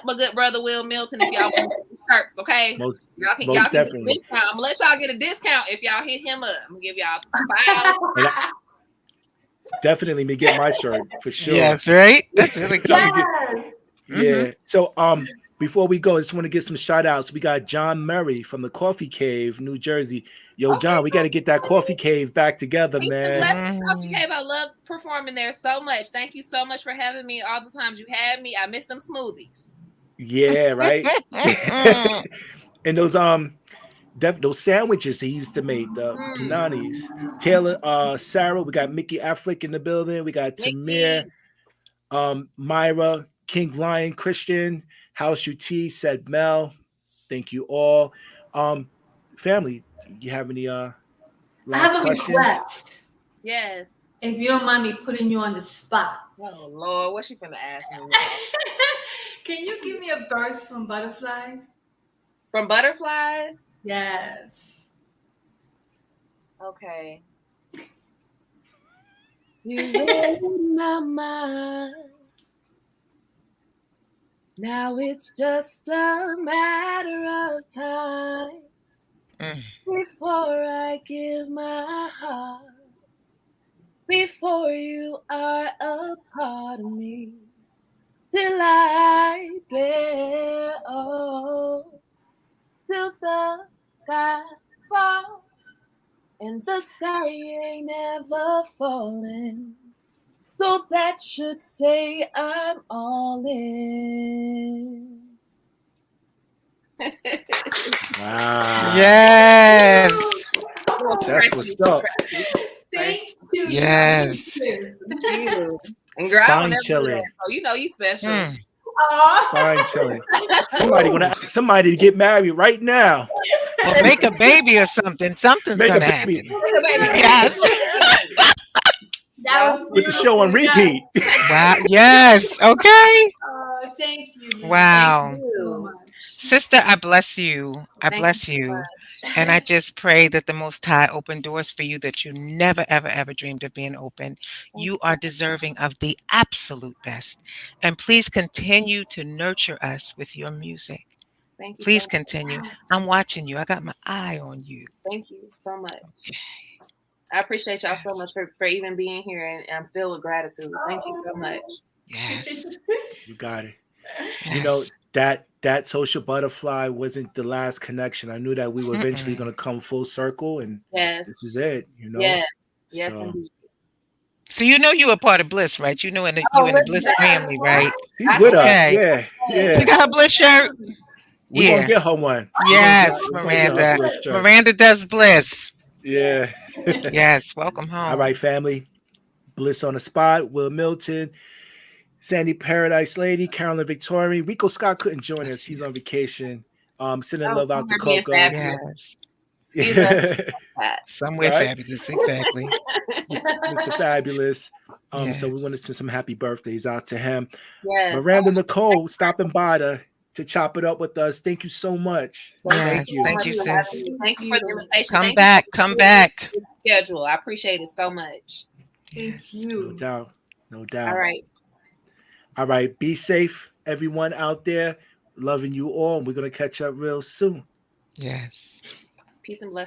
my good brother Will Milton if y'all want shirts, okay? Most y'all definitely. Get a discount. I'm gonna let y'all get a discount if y'all hit him up. I'm gonna give y'all $5. Definitely me get my shirt for sure. Yes, right. That's really cool. Yeah. So before we go, I just want to get some shout outs. We got John Murray from the Coffee Cave, New Jersey. Yo, John, we got to get that Coffee Cave back together, man. Coffee Cave, I love performing there so much. Thank you so much for having me all the times you had me. I miss them smoothies. Yeah, right. And those sandwiches he used to make, the pananis. Taylor, Sarah, we got Mickey Affleck in the building. We got Tamir, Myra, King Lion, Christian, House UT, said Mel. Thank you all. Family, you have any last questions? Request. Yes. If you don't mind me putting you on the spot. Oh Lord, what's she gonna ask me? Can you give me a verse from Butterflies? From Butterflies? Yes. Okay. You read my mind. Now it's just a matter of time before I give my heart, before you are a part of me, till I bear till the sky falls, and the sky ain't never falling. So that should say I'm all in. Wow. Yes. That's what's up. Thank you. Yes. Thank you. And girl, Spine chilling. So you know you special. Spine chilling. Somebody gonna ask somebody to get married right now. Or make a baby or something. Something's Make gonna a baby. happen. Yes. That was with the show on repeat. Wow. Yes. Okay. Thank you. Wow. Thank you so much. Sister, I bless you. I Thank bless you so you. much. And I just pray that the Most High open doors for you that you never, ever, ever dreamed of being open. You are deserving of the absolute best. And please continue to nurture us with your music. Thank you. Please so continue. much. I'm watching you. I got my eye on you. Thank you so much. I appreciate y'all so much for even being here, and I'm filled with gratitude. Thank you so much. Yes. You got it. Yes. You know, that social butterfly wasn't the last connection. I knew that we were eventually going to come full circle, and this is it. You know. Yes. So, so you know you were part of Bliss, right? You know you in the Bliss family, right? she's with us. Yeah. She got her Bliss shirt. We're gonna get her one. Yes, Miranda. Miranda does Bliss. Yeah. Yes. Welcome home. All right, family. Bliss on the spot. Will Milton, Sandy Paradiselady, Carolyn Victorian. Ricoh Scott couldn't join us. He's on vacation. Sending love out to Coco. Yes. Somewhere fabulous, exactly. Mr. Fabulous. Yes. So we want to send some happy birthdays out to him. Yes. Miranda Nicole stopping by to chop it up with us. Thank you so much. Yes, thank you, sis. Thank you for the invitation. Come back. Schedule. I appreciate it so much. Thank you. No doubt. All right. Be safe, everyone out there. loving you all. We're gonna catch up real soon. Yes. Peace and blessings.